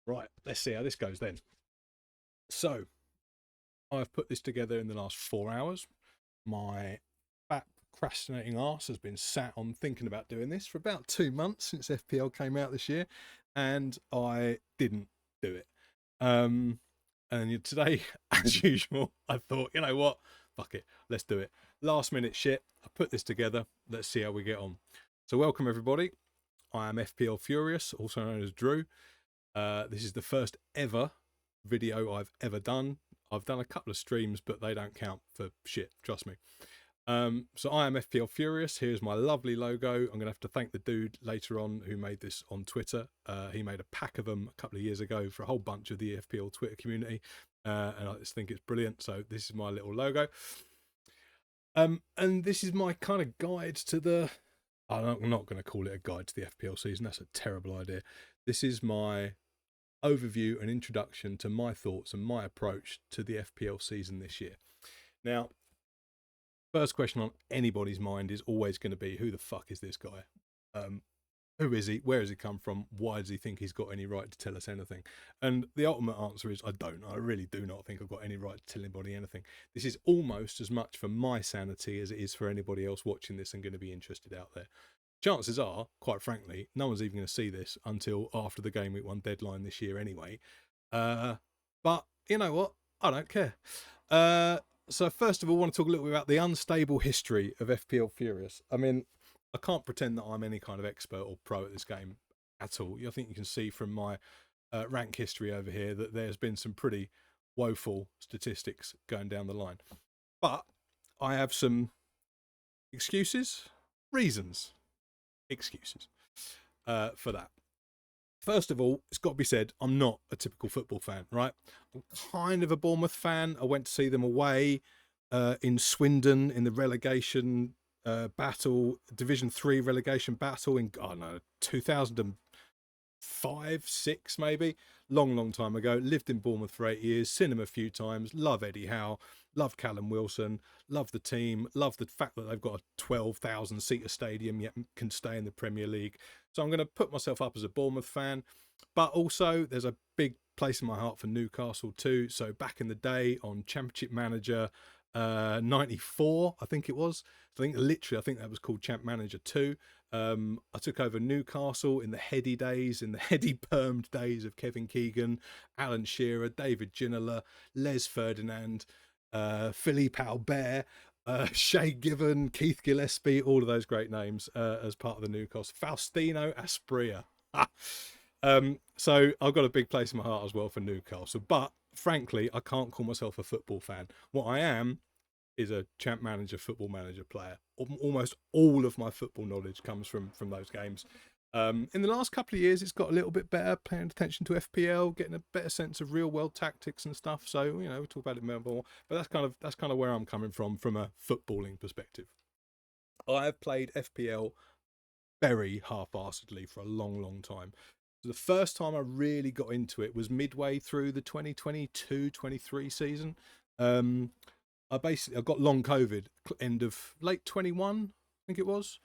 Right, let's see how this goes then. So, I've put this together in the last 4 hours. My fat procrastinating arse has been sat on thinking about doing this for about 2 months since FPL came out this year, and I didn't do it. And today, as usual, I thought, you know what? Fuck it, let's do it. Last minute shit. I put this together. Let's see how we get on. So, welcome everybody. I am FPL Furious, also known as Drew. This is the first ever video I've ever done. I've done a couple of streams, but they don't count for shit, trust me. So I am FPL Furious. Here's my lovely logo. I'm going to have to thank the dude later on who made this on Twitter. He made a pack of them a couple of years ago for a whole bunch of the FPL Twitter community. And I just think it's brilliant. So this is my little logo. And this is my kind of guide to the... I'm not going to call it a guide to the FPL season. That's a terrible idea. This is my overview and introduction to my thoughts and my approach to the FPL season this year. Now, first question on anybody's mind is always going to be, who the fuck is this guy? Who is he? Where has he come from? Why does he think he's got any right to tell us anything? And the ultimate answer is I don't. I really do not think I've got any right to tell anybody anything. This is almost as much for my sanity as it is for anybody else watching this and going to be interested out there. Chances are, quite frankly, no one's even going to see this until after the Game Week 1 deadline this year anyway. But you know what? I don't care. So first of all, I want to talk a little bit about the unstable history of FPL Furious. I mean, I can't pretend that I'm any kind of expert or pro at this game at all. I think you can see from my rank history over here that there's been some pretty woeful statistics going down the line. But I have some reasons for that. First of all, it's got to be said, I'm not a typical football fan, right? I'm kind of a Bournemouth fan. I went to see them away in Swindon in the relegation battle, Division 3 relegation battle in, I don't know, 2005, 6 maybe. Long time ago. Lived in Bournemouth for 8 years, seen him a few times, love Eddie Howe, love Callum Wilson, love the team, love the fact that they've got a 12,000 seater stadium yet can stay in the Premier League. So I'm going to put myself up as a Bournemouth fan, but also there's a big place in my heart for Newcastle too. So back in the day on Championship Manager 94, I think it was. I think that was called Champ Manager 2. I took over Newcastle in the heady days, in the heady permed days of Kevin Keegan, Alan Shearer, David Ginola, Les Ferdinand, Philippe Albert, Shay Given, Keith Gillespie, all of those great names as part of the Newcastle. Faustino Asprilla. So I've got a big place in my heart as well for Newcastle. But frankly, I can't call myself a football fan. What I am is a Champ Manager, Football Manager player. Almost all of my football knowledge comes from those games. In the last couple of years, it's got a little bit better, paying attention to FPL, getting a better sense of real world tactics and stuff. So, you know, we'll talk about it more. But that's kind of where I'm coming from a footballing perspective. I have played FPL very half-assedly for a long time. The first time I really got into it was midway through the 2022-23 season. I got long COVID end of late 21, I think it was.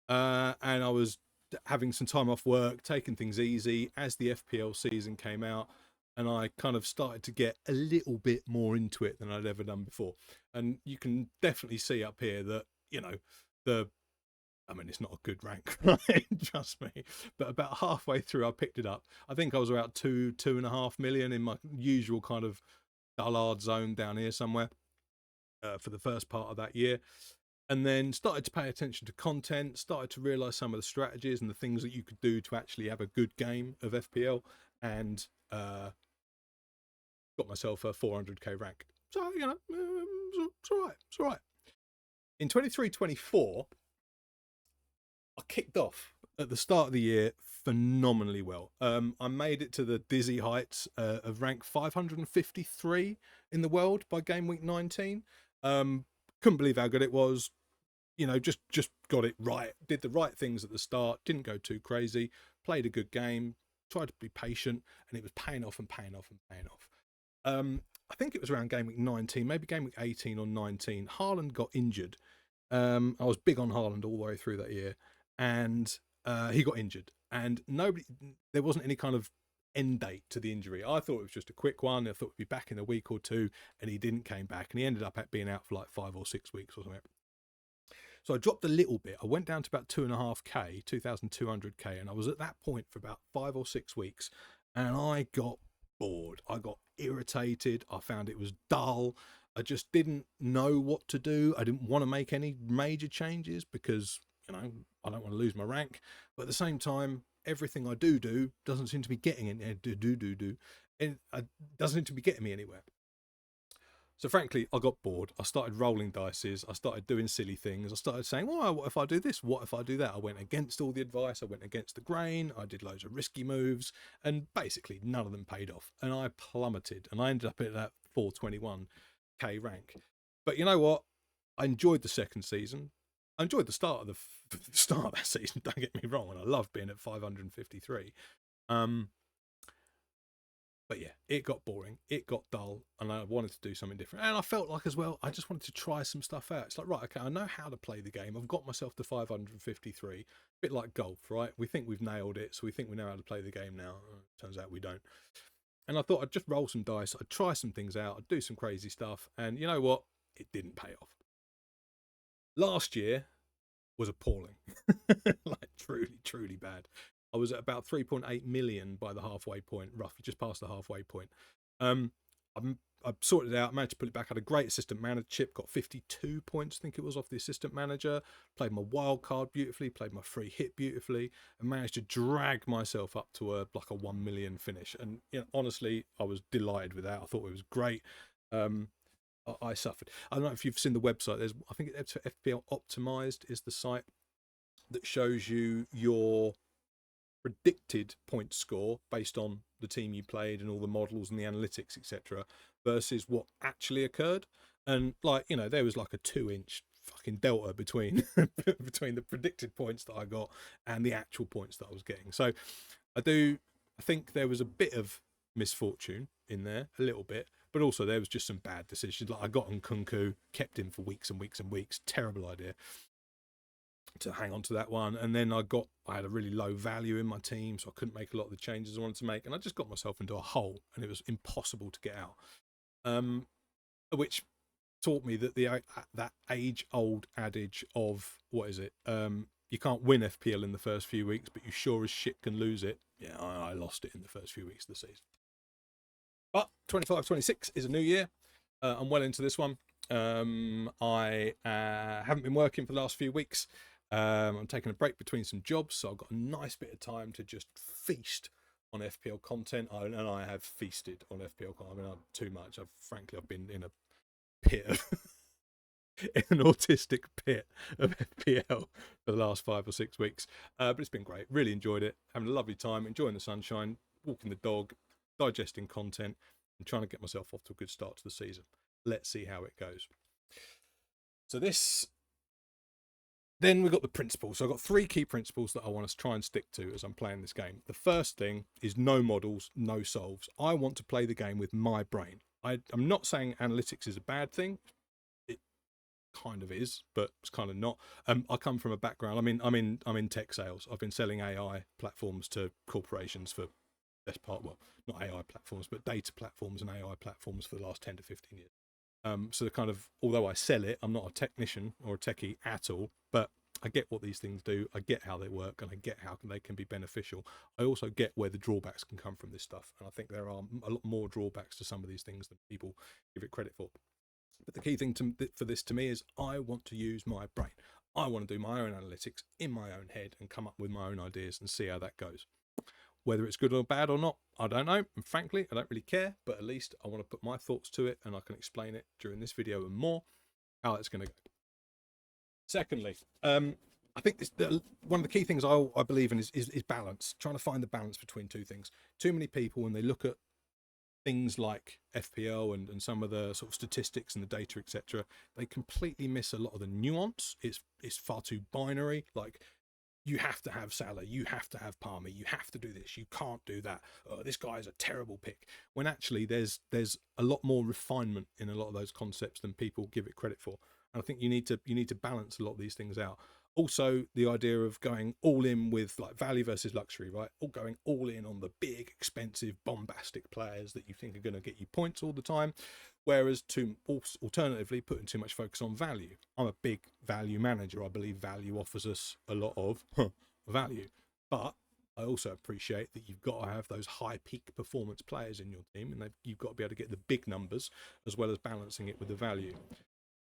And I was having some time off work, taking things easy as the FPL season came out. And I kind of started to get a little bit more into it than I'd ever done before. And you can definitely see up here that, you know, it's not a good rank, right? Trust me. But about halfway through, I picked it up. I think I was about 2.5 million in my usual kind of dullard zone down here somewhere for the first part of that year. And then started to pay attention to content, started to realise some of the strategies and the things that you could do to actually have a good game of FPL, and got myself a 400k rank. So, you know, it's all right. It's all right. In 23-24, I kicked off at the start of the year phenomenally well. I made it to the dizzy heights of rank 553 in the world by game week 19. Couldn't believe how good it was. You know, just got it right. Did the right things at the start. Didn't go too crazy. Played a good game. Tried to be patient, and it was paying off. I think it was around game week 19, maybe game week 18 or 19. Haaland got injured. I was big on Haaland all the way through that year, and he got injured, and there wasn't any kind of end date to the injury. I thought it was just a quick one. I thought he'd be back in a week or two, and he didn't came back, and he ended up being out for like 5 or 6 weeks or something. So I dropped a little bit. I went down to about 2.5k, 2,200k, and I was at that point for about 5 or 6 weeks, and I got bored. I got irritated. I found it was dull. I just didn't know what to do. I didn't want to make any major changes because, I don't want to lose my rank. But at the same time, everything I do doesn't seem to be getting it doesn't seem to be getting me anywhere. So frankly, I got bored. I started rolling dices. I started doing silly things. I started saying, well, what if I do this? What if I do that? I went against all the advice. I went against the grain. I did loads of risky moves, and basically none of them paid off. And I plummeted, and I ended up at that 421k rank. But you know what? I enjoyed the second season. I enjoyed the start of that season. Don't get me wrong, and I loved being at 553. But yeah, it got boring, it got dull, and I wanted to do something different. And I felt like as well, I just wanted to try some stuff out. It's like, right, okay, I know how to play the game. I've got myself to 553. A bit like golf, right? We think we've nailed it, so we think we know how to play the game now. Turns out we don't. And I thought I'd just roll some dice, I'd try some things out, I'd do some crazy stuff. And you know what? It didn't pay off. Last year was appalling. Like truly, truly bad. I was at about 3.8 million by the halfway point, roughly just past the halfway point. I sorted it out, managed to put it back. I had a great assistant manager chip, got 52 points, I think it was, off the assistant manager. Played my wild card beautifully, played my free hit beautifully, and managed to drag myself up to like a 1 million finish. And honestly, I was delighted with that. I thought it was great. I suffered. I don't know if you've seen the website. I think it's FPL Optimized is the site that shows you your predicted point score based on the team you played and all the models and the analytics, etc., versus what actually occurred. And there was like a 2-inch fucking delta between between the predicted points that I got and the actual points that I was getting. So I think there was a bit of misfortune in there, a little bit, but also there was just some bad decisions. Like I got on Kunku, kept him for weeks and weeks and weeks. Terrible idea to hang on to that one. And then I had a really low value in my team, so I couldn't make a lot of the changes I wanted to make, and I just got myself into a hole, and it was impossible to get out. Which taught me that that age-old adage of what is it? You can't win FPL in the first few weeks, but you sure as shit can lose it. Yeah, I lost it in the first few weeks of the season. But 25-26 is a new year. I'm well into this one. I haven't been working for the last few weeks. I'm taking a break between some jobs, so I've got a nice bit of time to just feast on FPL content. And I have feasted on FPL content. I mean, too much. I've been in a pit of in an autistic pit of FPL for the last 5 or 6 weeks. But it's been great. Really enjoyed it. Having a lovely time, enjoying the sunshine, walking the dog, digesting content, and trying to get myself off to a good start to the season. Let's see how it goes. So then we've got the principles. So I've got 3 key principles that I want to try and stick to as I'm playing this game. The first thing is no models, no solves. I want to play the game with my brain. I'm not saying analytics is a bad thing. It kind of is, but it's kind of not. I come from a background. I'm in tech sales. I've been selling AI platforms to corporations for best part, well, not AI platforms, but data platforms and AI platforms for the last 10 to 15 years. So although I sell it, I'm not a technician or a techie at all, but I get what these things do. I get how they work, and I get how they can be beneficial. I also get where the drawbacks can come from this stuff. And I think there are a lot more drawbacks to some of these things than people give it credit for. But the key thing for this to me is I want to use my brain. I want to do my own analytics in my own head and come up with my own ideas and see how that goes. Whether it's good or bad or not, I don't know. And frankly, I don't really care, but at least I want to put my thoughts to it, and I can explain it during this video and more, how it's going to go. Secondly, I think one of the key things I believe in is balance, trying to find the balance between two things. Too many people, when they look at things like FPL and some of the sort of statistics and the data, etc., they completely miss a lot of the nuance. It's far too binary. Like, you have to have Salah, you have to have Palmer, you have to do this, you can't do that. This guy is a terrible pick. When actually there's a lot more refinement in a lot of those concepts than people give it credit for. And I think you need to balance a lot of these things out. Also, the idea of going all in with like value versus luxury, right? Or going all in on the big, expensive, bombastic players that you think are going to get you points all the time. Whereas to alternatively putting too much focus on value. I'm a big value manager. I believe value offers us a lot of value. But I also appreciate that you've got to have those high peak performance players in your team, and you've got to be able to get the big numbers as well as balancing it with the value.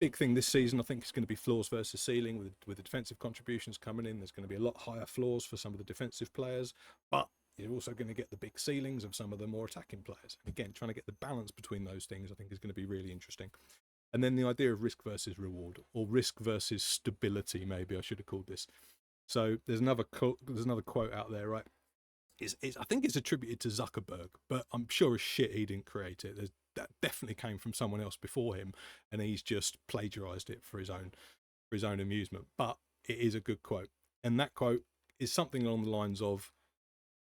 Big thing this season, I think, is going to be floors versus ceiling. With the defensive contributions coming in, there's going to be a lot higher floors for some of the defensive players, but you're also going to get the big ceilings of some of the more attacking players. And again, trying to get the balance between those things, I think, is going to be really interesting. And then the idea of risk versus reward, or risk versus stability, maybe I should have called this. So there's another quote out there, right? I think it's attributed to Zuckerberg, but I'm sure as shit he didn't create it. That definitely came from someone else before him, and he's just plagiarized it for his own amusement. But it is a good quote, and that quote is something along the lines of,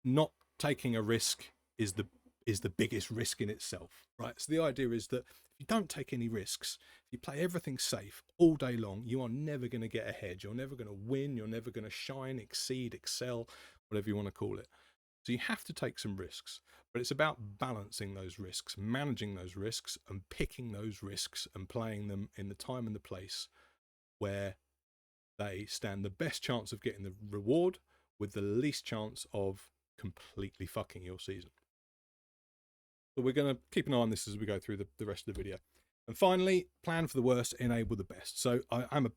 "Not taking a risk is the biggest risk in itself." Right. So the idea is that if you don't take any risks, if you play everything safe all day long, you are never going to get ahead. You're never going to win. You're never going to shine, exceed, excel, whatever you want to call it. So you have to take some risks, but it's about balancing those risks, managing those risks, and picking those risks and playing them in the time and the place where they stand the best chance of getting the reward with the least chance of completely fucking your season. So we're going to keep an eye on this as we go through the rest of the video. And finally, plan for the worst, enable the best. So I'm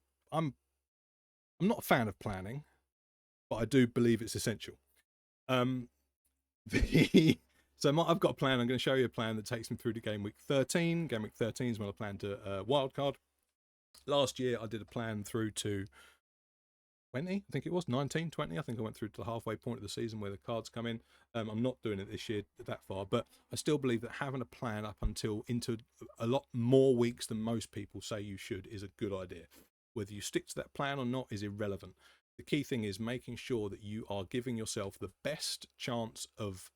not a fan of planning, but I do believe it's essential. I've got a plan. I'm going to show you a plan that takes me through to game week 13. Game week 13 is when I plan to wildcard. Last year, I did a plan through to 20, I think it was 19, 20. I think I went through to the halfway point of the season where the cards come in. I'm not doing it this year that far, but I still believe that having a plan up until into a lot more weeks than most people say you should is a good idea. Whether you stick to that plan or not is irrelevant. The key thing is making sure that you are giving yourself the best chance of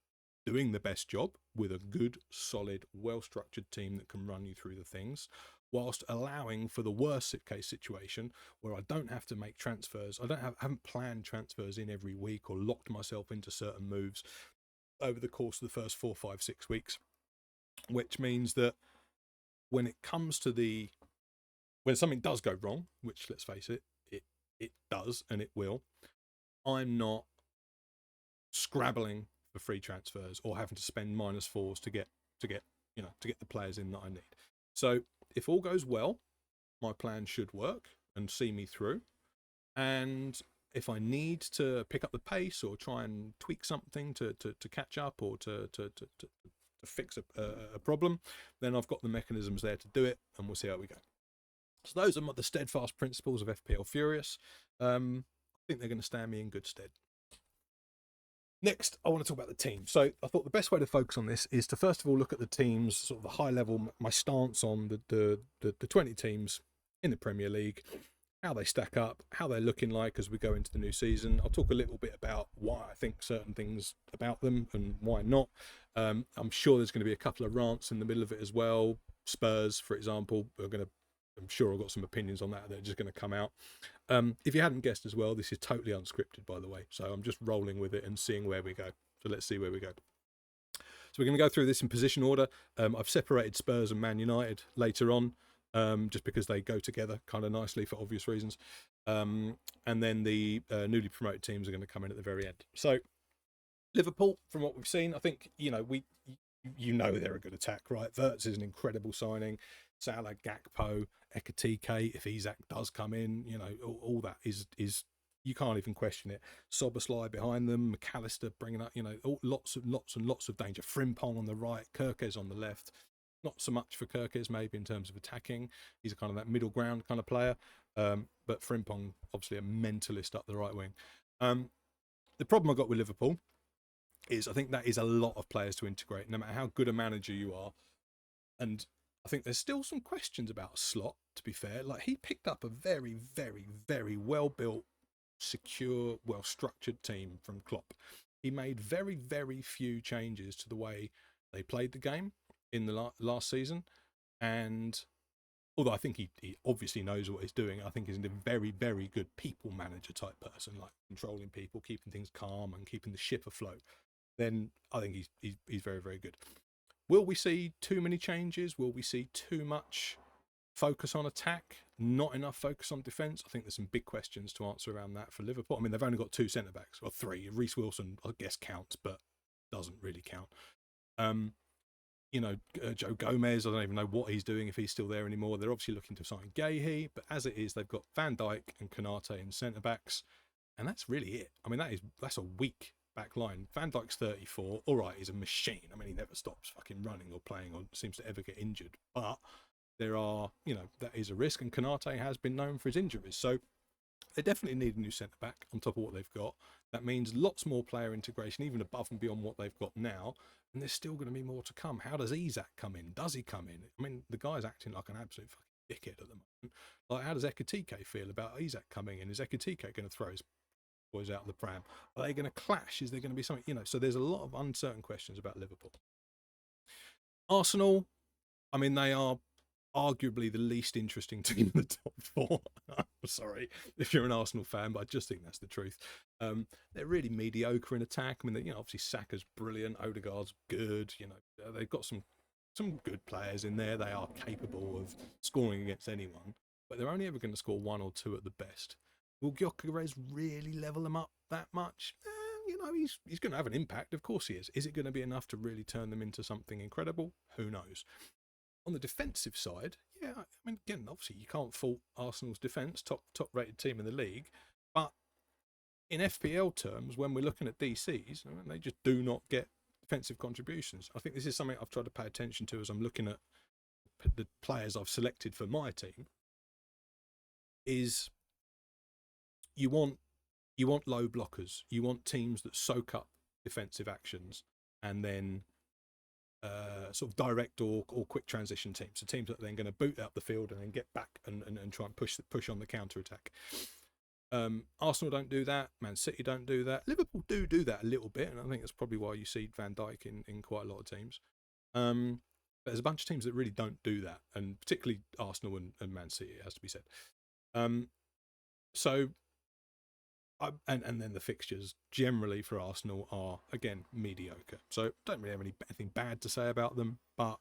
doing the best job with a good, solid, well-structured team that can run you through the things, whilst allowing for the worst case situation where I don't have to make transfers. I haven't planned transfers in every week or locked myself into certain moves over the course of the first 4, 5, 6 weeks, which means that when it comes to when something does go wrong, which let's face it, it does and it will, I'm not scrabbling for free transfers or having to spend -4s to get the players in that I need. So if all goes well, my plan should work and see me through. And if I need to pick up the pace or try and tweak something to catch up or to fix a problem, then I've got the mechanisms there to do it, and we'll see how we go. So those are the steadfast principles of FPL Furious. I think they're going to stand me in good stead. Next, I want to talk about the team. So I thought the best way to focus on this is to first of all look at the teams, sort of the high level, my stance on the 20 teams in the Premier League, how they stack up, how they're looking like as we go into the new season. I'll talk a little bit about why I think certain things about them and why not. I'm sure there's going to be a couple of rants in the middle of it as well. Spurs, for example, I'm sure I've got some opinions on that are just going to come out. If you hadn't guessed as well, this is totally unscripted, by the way. So I'm just rolling with it and seeing where we go. So let's see where we go. So we're going to go through this in position order. I've separated Spurs and Man United later on, just because they go together kind of nicely for obvious reasons. And then the newly promoted teams are going to come in at the very end. So Liverpool, from what we've seen, I think, they're a good attack, right? Wirtz is an incredible signing. Salah, Gakpo, Ekatike, if Isak does come in, all that is you can't even question it. Soboslai behind them, McAllister bringing up, lots and lots of danger. Frimpong on the right, Kirkes on the left. Not so much for Kirkes maybe in terms of attacking. He's a kind of that middle ground kind of player. But Frimpong, obviously a mentalist up the right wing. The problem I got with Liverpool is I think that is a lot of players to integrate, no matter how good a manager you are. And I think there's still some questions about Slot, to be fair. Like, he picked up a very, very, very well-built, secure, well-structured team from Klopp. He made very, very few changes to the way they played the game in the last season. And although I think he obviously knows what he's doing. I think he's a very, very good people manager type person, like controlling people, keeping things calm and keeping the ship afloat. Then I think he's very, very good. Will we see too many changes? Will we see too much focus on attack, not enough focus on defence? I think there's some big questions to answer around that for Liverpool. I mean, they've only got 2 centre backs, or 3. Reece Wilson, I guess, counts, but doesn't really count. Joe Gomez, I don't even know what he's doing if he's still there anymore. They're obviously looking to sign Gahey, but as it is, they've got Van Dijk and Konate in centre backs, and that's really it. I mean, that's a weak back line. Van Dijk's 34. All right, he's a machine. I mean, he never stops fucking running or playing or seems to ever get injured. But there are, that is a risk, and Konate has been known for his injuries. So they definitely need a new centre back on top of what they've got. That means lots more player integration, even above and beyond what they've got now. And there's still going to be more to come. How does Isak come in? Does he come in? I mean, the guy's acting like an absolute fucking dickhead at the moment. Like, how does Ekitike feel about Isak coming in? Is Ekitike going to throw his boys out of the pram? Are they going to clash? Is there going to be something, so there's a lot of uncertain questions about Liverpool. Arsenal, I mean, they are arguably the least interesting team in the top 4. I'm sorry if you're an Arsenal fan, but I just think that's the truth. They're really mediocre in attack. I mean, obviously Saka's brilliant, Odegaard's good. They've got some good players in there. They are capable of scoring against anyone, but they're only ever going to score 1 or 2 at the best. Will Gyökeres really level them up that much? He's going to have an impact. Of course he is. Is it going to be enough to really turn them into something incredible? Who knows? On the defensive side, yeah, I mean, again, obviously you can't fault Arsenal's defence, top rated team in the league, but in FPL terms, when we're looking at DCs, I mean, they just do not get defensive contributions. I think this is something I've tried to pay attention to as I'm looking at the players I've selected for my team. Is you want low blockers, you want teams that soak up defensive actions and then sort of direct or quick transition teams. So teams that are then going to boot up the field and then get back and try and push on the counter attack. Arsenal don't do that. Man City don't do that. Liverpool do that a little bit, and I think that's probably why you see Van Dijk in quite a lot of teams. But there's a bunch of teams that really don't do that, and particularly Arsenal and Man City, it has to be said. And then the fixtures generally for Arsenal are, again, mediocre. So don't really have anything bad to say about them. But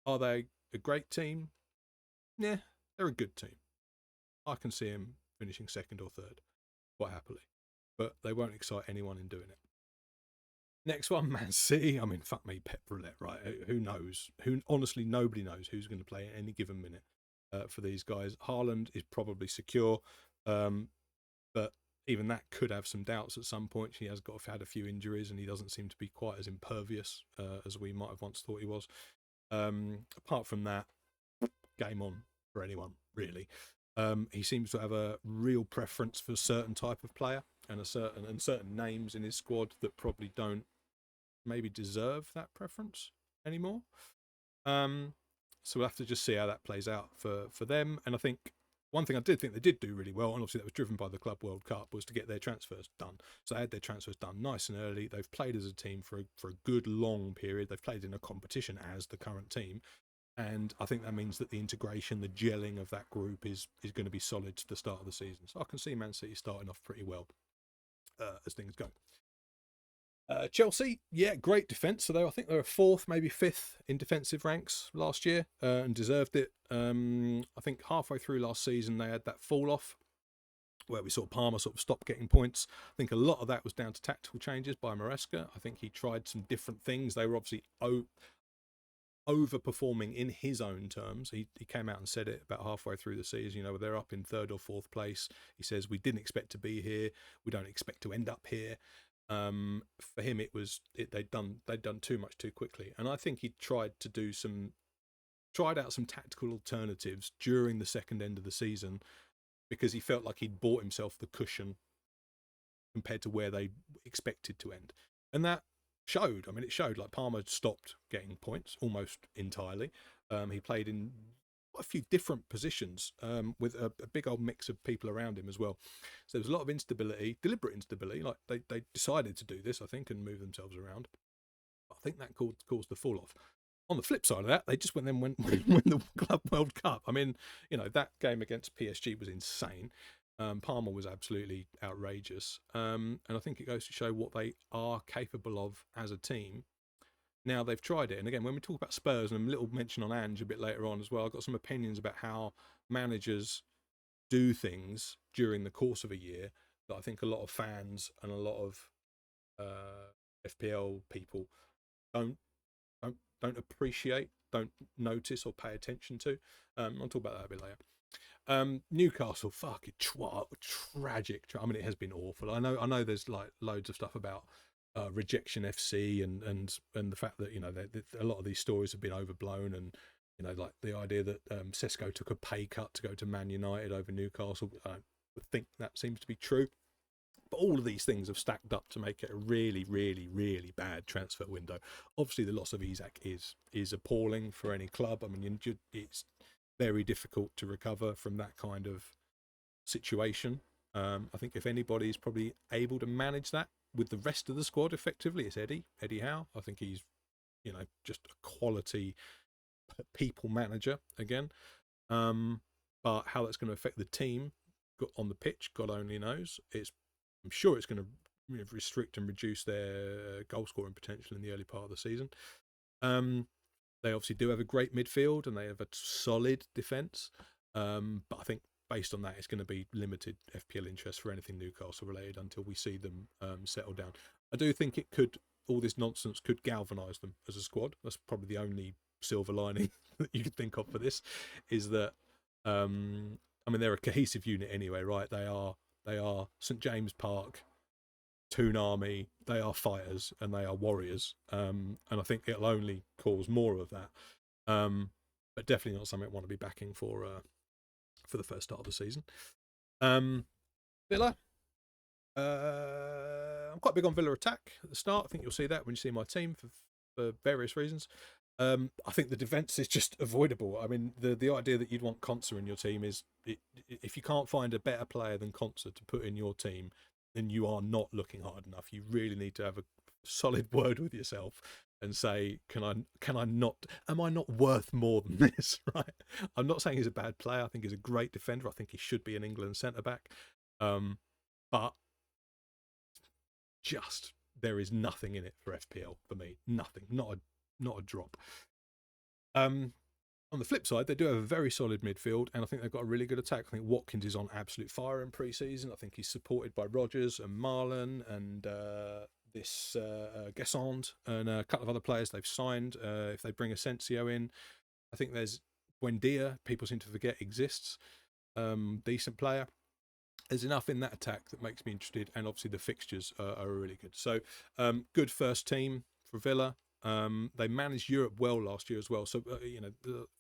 are they a great team? Yeah, they're a good team. I can see them finishing 2nd or 3rd quite happily. But they won't excite anyone in doing it. Next one, Man City. I mean, fuck me, Pep Roulette, right? Who knows? Honestly, nobody knows who's going to play at any given minute for these guys. Haaland is probably secure. But even that could have some doubts at some point. He has had a few injuries and he doesn't seem to be quite as impervious as we might have once thought he was. Apart from that, game on for anyone, really. He seems to have a real preference for a certain type of player and certain names in his squad that probably don't maybe deserve that preference anymore. So we'll have to just see how that plays out for them. And I think one thing I did think they did do really well, and obviously that was driven by the Club World Cup, was to get their transfers done. So they had their transfers done nice and early. They've played as a team for a good long period. They've played in a competition as the current team. And I think that means that the integration, the gelling of that group is going to be solid to the start of the season. So I can see Man City starting off pretty well as things go. Chelsea, yeah, great defence. So I think they were 4th, maybe 5th in defensive ranks last year and deserved it. I think halfway through last season they had that fall off where we saw Palmer sort of stop getting points. I think a lot of that was down to tactical changes by Maresca. I think he tried some different things. They were obviously overperforming in his own terms. He came out and said it about halfway through the season. They're up in 3rd or 4th place. He says, we didn't expect to be here. We don't expect to end up here. For him, they'd done too much too quickly, and I think he tried out some tactical alternatives during the second end of the season because he felt like he'd bought himself the cushion compared to where they expected to end, and that showed. I mean, it showed. Like Palmer stopped getting points almost entirely. He played in a few different positions with a big old mix of people around him as well. So there was a lot of instability, deliberate instability. Like they decided to do this, I think, and move themselves around. I think that caused the fall off. On the flip side of that, they just went then win the Club World Cup. I mean, that game against PSG was insane. Parma was absolutely outrageous, and I think it goes to show what they are capable of as a team. Now they've tried it, and again, when we talk about Spurs, and a little mention on Ange a bit later on as well, I've got some opinions about how managers do things during the course of a year that I think a lot of fans and a lot of FPL people don't don't appreciate, don't notice or pay attention to. I'll talk about that a bit later. Newcastle, fucking tragic. I mean, it has been awful. I know. There's like loads of stuff about rejection FC and the fact that a lot of these stories have been overblown, and like the idea that Sesko took a pay cut to go to Man United over Newcastle. I think that seems to be true. But all of these things have stacked up to make it a really, really, really bad transfer window. Obviously, the loss of Isak is appalling for any club. I mean, it's very difficult to recover from that kind of situation. I think if anybody is probably able to manage that with the rest of the squad effectively, it's Eddie Howe. I think he's just a quality people manager again. But how that's going to affect the team on the pitch, God only knows. I'm sure it's going to restrict and reduce their goal scoring potential in the early part of the season. They obviously do have a great midfield and they have a solid defence. But I think based on that, it's going to be limited FPL interest for anything Newcastle related until we see them settle down. I do think all this nonsense could galvanise them as a squad. That's probably the only silver lining that you could think of for this, is that I mean, they're a cohesive unit anyway, right? They are St James Park, Toon Army. They are fighters and they are warriors. And I think it'll only cause more of that. But definitely not something I want to be backing for the first start of the season. Villa. I'm quite big on Villa attack at the start. I think you'll see that when you see my team for various reasons. I think the defence is just avoidable. I mean, the idea that you'd want Konsa in your team is, if you can't find a better player than Konsa to put in your team, then you are not looking hard enough. You really need to have a solid word with yourself and say, can I not, am I not worth more than this, right? I'm not saying he's a bad player. I think he's a great defender. I think he should be an England centre-back. But just, there is nothing in it for FPL for me. Nothing. Not a drop. On the flip side, they do have a very solid midfield, and I think they've got a really good attack. I think Watkins is on absolute fire in pre-season. I think he's supported by Rodgers and Marlon and this Guessand and a couple of other players they've signed. If they bring Asensio in, I think there's Buendia, people seem to forget exists. Decent player. There's enough in that attack that makes me interested, and obviously the fixtures are really good. So good first team for Villa. They managed Europe well last year as well. So,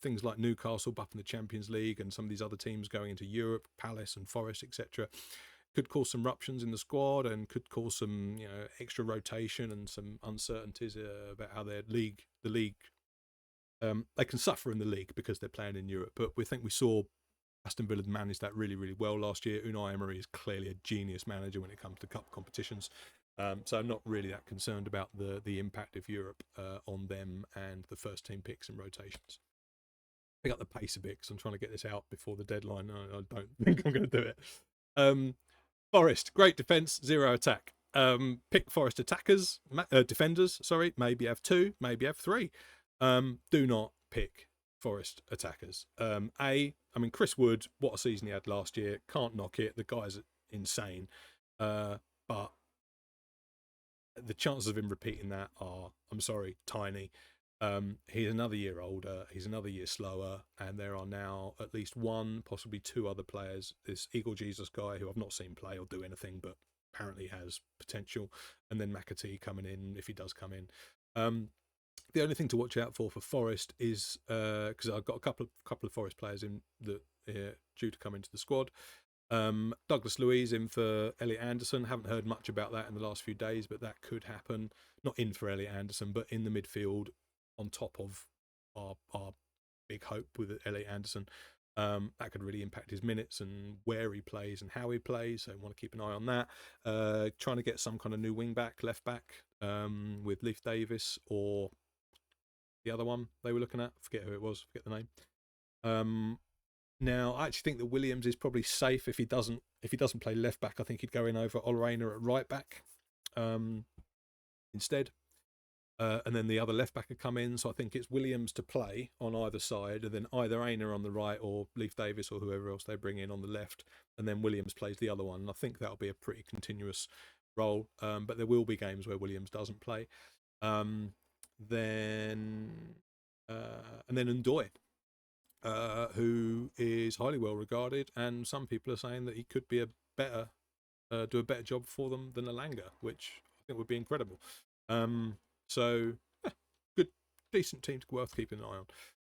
things like Newcastle up in the Champions League and some of these other teams going into Europe, Palace and Forest, etc., could cause some ruptions in the squad and could cause some, extra rotation and some uncertainties about how the league, they can suffer in the league because they're playing in Europe. But we think we saw Aston Villa managed that really, really well last year. Unai Emery is clearly a genius manager when it comes to cup competitions. So I'm not really that concerned about the impact of Europe on them and the first team picks and rotations. Pick up the pace a bit because I'm trying to get this out before the deadline. I don't think I'm going to do it. Forest, great defence, zero attack. Pick Forest defenders. Sorry, maybe have two, maybe have three. Do not pick Forest attackers. I mean, Chris Wood, what a season he had last year. Can't knock it. The guy's insane. But the chances of him repeating that are, I'm sorry, tiny. He's another year older. He's another year slower. And there are now at least one, possibly two other players. This Eagle Jesus guy who I've not seen play or do anything, but apparently has potential. And then McAtee coming in, if he does come in. The only thing to watch out for Forest is because I've got a couple of Forest players in that due to come into the squad. Douglas Luiz in for Elliot Anderson. Haven't heard much about that in the last few days, but that could happen. Not in for Elliot Anderson, but in the midfield on top of our big hope with Elliot Anderson. That could really impact his minutes and where he plays and how he plays. So I want to keep an eye on that. Trying to get some kind of new wing back, left back with Leif Davis or the other one they were looking at. Forget who it was. Forget the name. Now I actually think that Williams is probably safe if he doesn't play left back. I think he'd go in over Olreina at right back instead. And then the other left back would come in. So I think it's Williams to play on either side, and then either Aina on the right or Leif Davis or whoever else they bring in on the left, and then Williams plays the other one. And I think that'll be a pretty continuous role. But there will be games where Williams doesn't play. Then Ndoye, who is highly well regarded, and some people are saying that he could be do a better job for them than Alanga, which I think would be incredible. So, good, decent team worth keeping an eye on.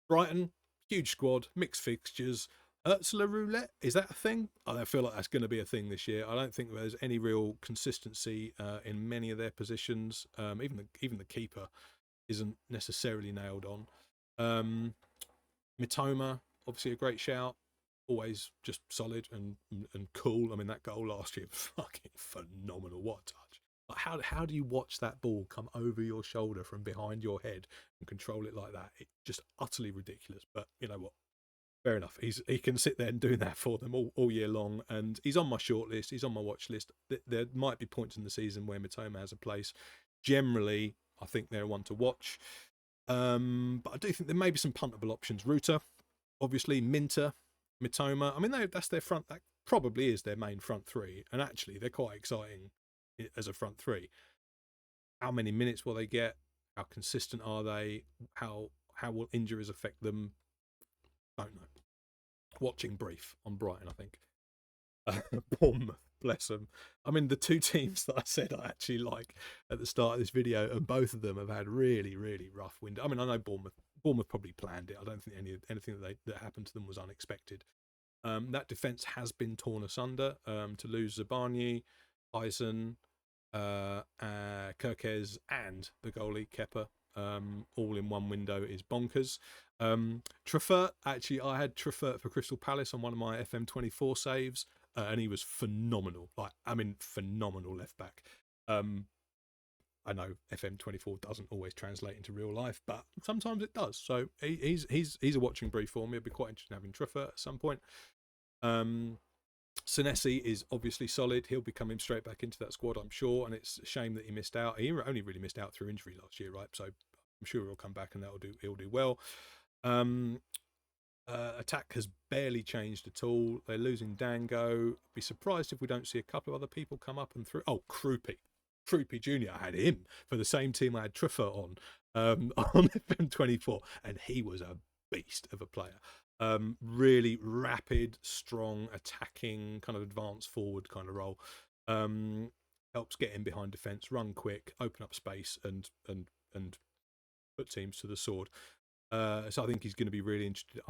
Brighton, huge squad, mixed fixtures. Ursula roulette, is that a thing? I feel like that's going to be a thing this year. I don't think there's any real consistency in many of their positions. Even the keeper isn't necessarily nailed on. Mitoma, obviously a great shout. Always just solid and cool. I mean, that goal last year was fucking phenomenal. What a touch. Like how do you watch that ball come over your shoulder from behind your head and control it like that? It's just utterly ridiculous. But you know what? Fair enough. He can sit there and do that for them all year long. And he's on my short list. He's on my watch list. There might be points in the season where Mitoma has a place. Generally, I think they're one to watch. But I do think there may be some puntable options. Ruta, obviously, Minter, Mitoma. I mean, that's their front. That probably is their main front three. And actually, they're quite exciting as a front three. How many minutes will they get? How consistent are they? How will injuries affect them? Don't know. Watching brief on Brighton, I think. Bournemouth, bless them. I mean, the two teams that I said I actually like at the start of this video, and both of them have had really, really rough window. I mean, I know Bournemouth probably planned it. I don't think anything that happened to them was unexpected. That defence has been torn asunder. To lose Zabani, Eisen, Kirkez, and the goalie Kepa, all in one window is bonkers. Truffert, actually, I had Truffert for Crystal Palace on one of my FM24 saves, and he was phenomenal. Phenomenal left back. I know FM24 doesn't always translate into real life, but sometimes it does. So he's a watching brief for me. It'd be quite interesting having Truffert at some point. Senesi is obviously solid. He'll be coming straight back into that squad, I'm sure, and it's a shame that he missed out. He only really missed out through injury last year, right? So I'm sure he'll come back and he'll do well. Attack has barely changed at all. They're losing Dango. Be surprised if we don't see a couple of other people come up and through. Oh, Krupi Jr. I had him for the same team I had Truffert on FM24, and he was a beast of a player. Really rapid, strong, attacking, kind of advanced forward kind of role. Helps get in behind defence, run quick, open up space, and put teams to the sword. So I think he's going to be really interested.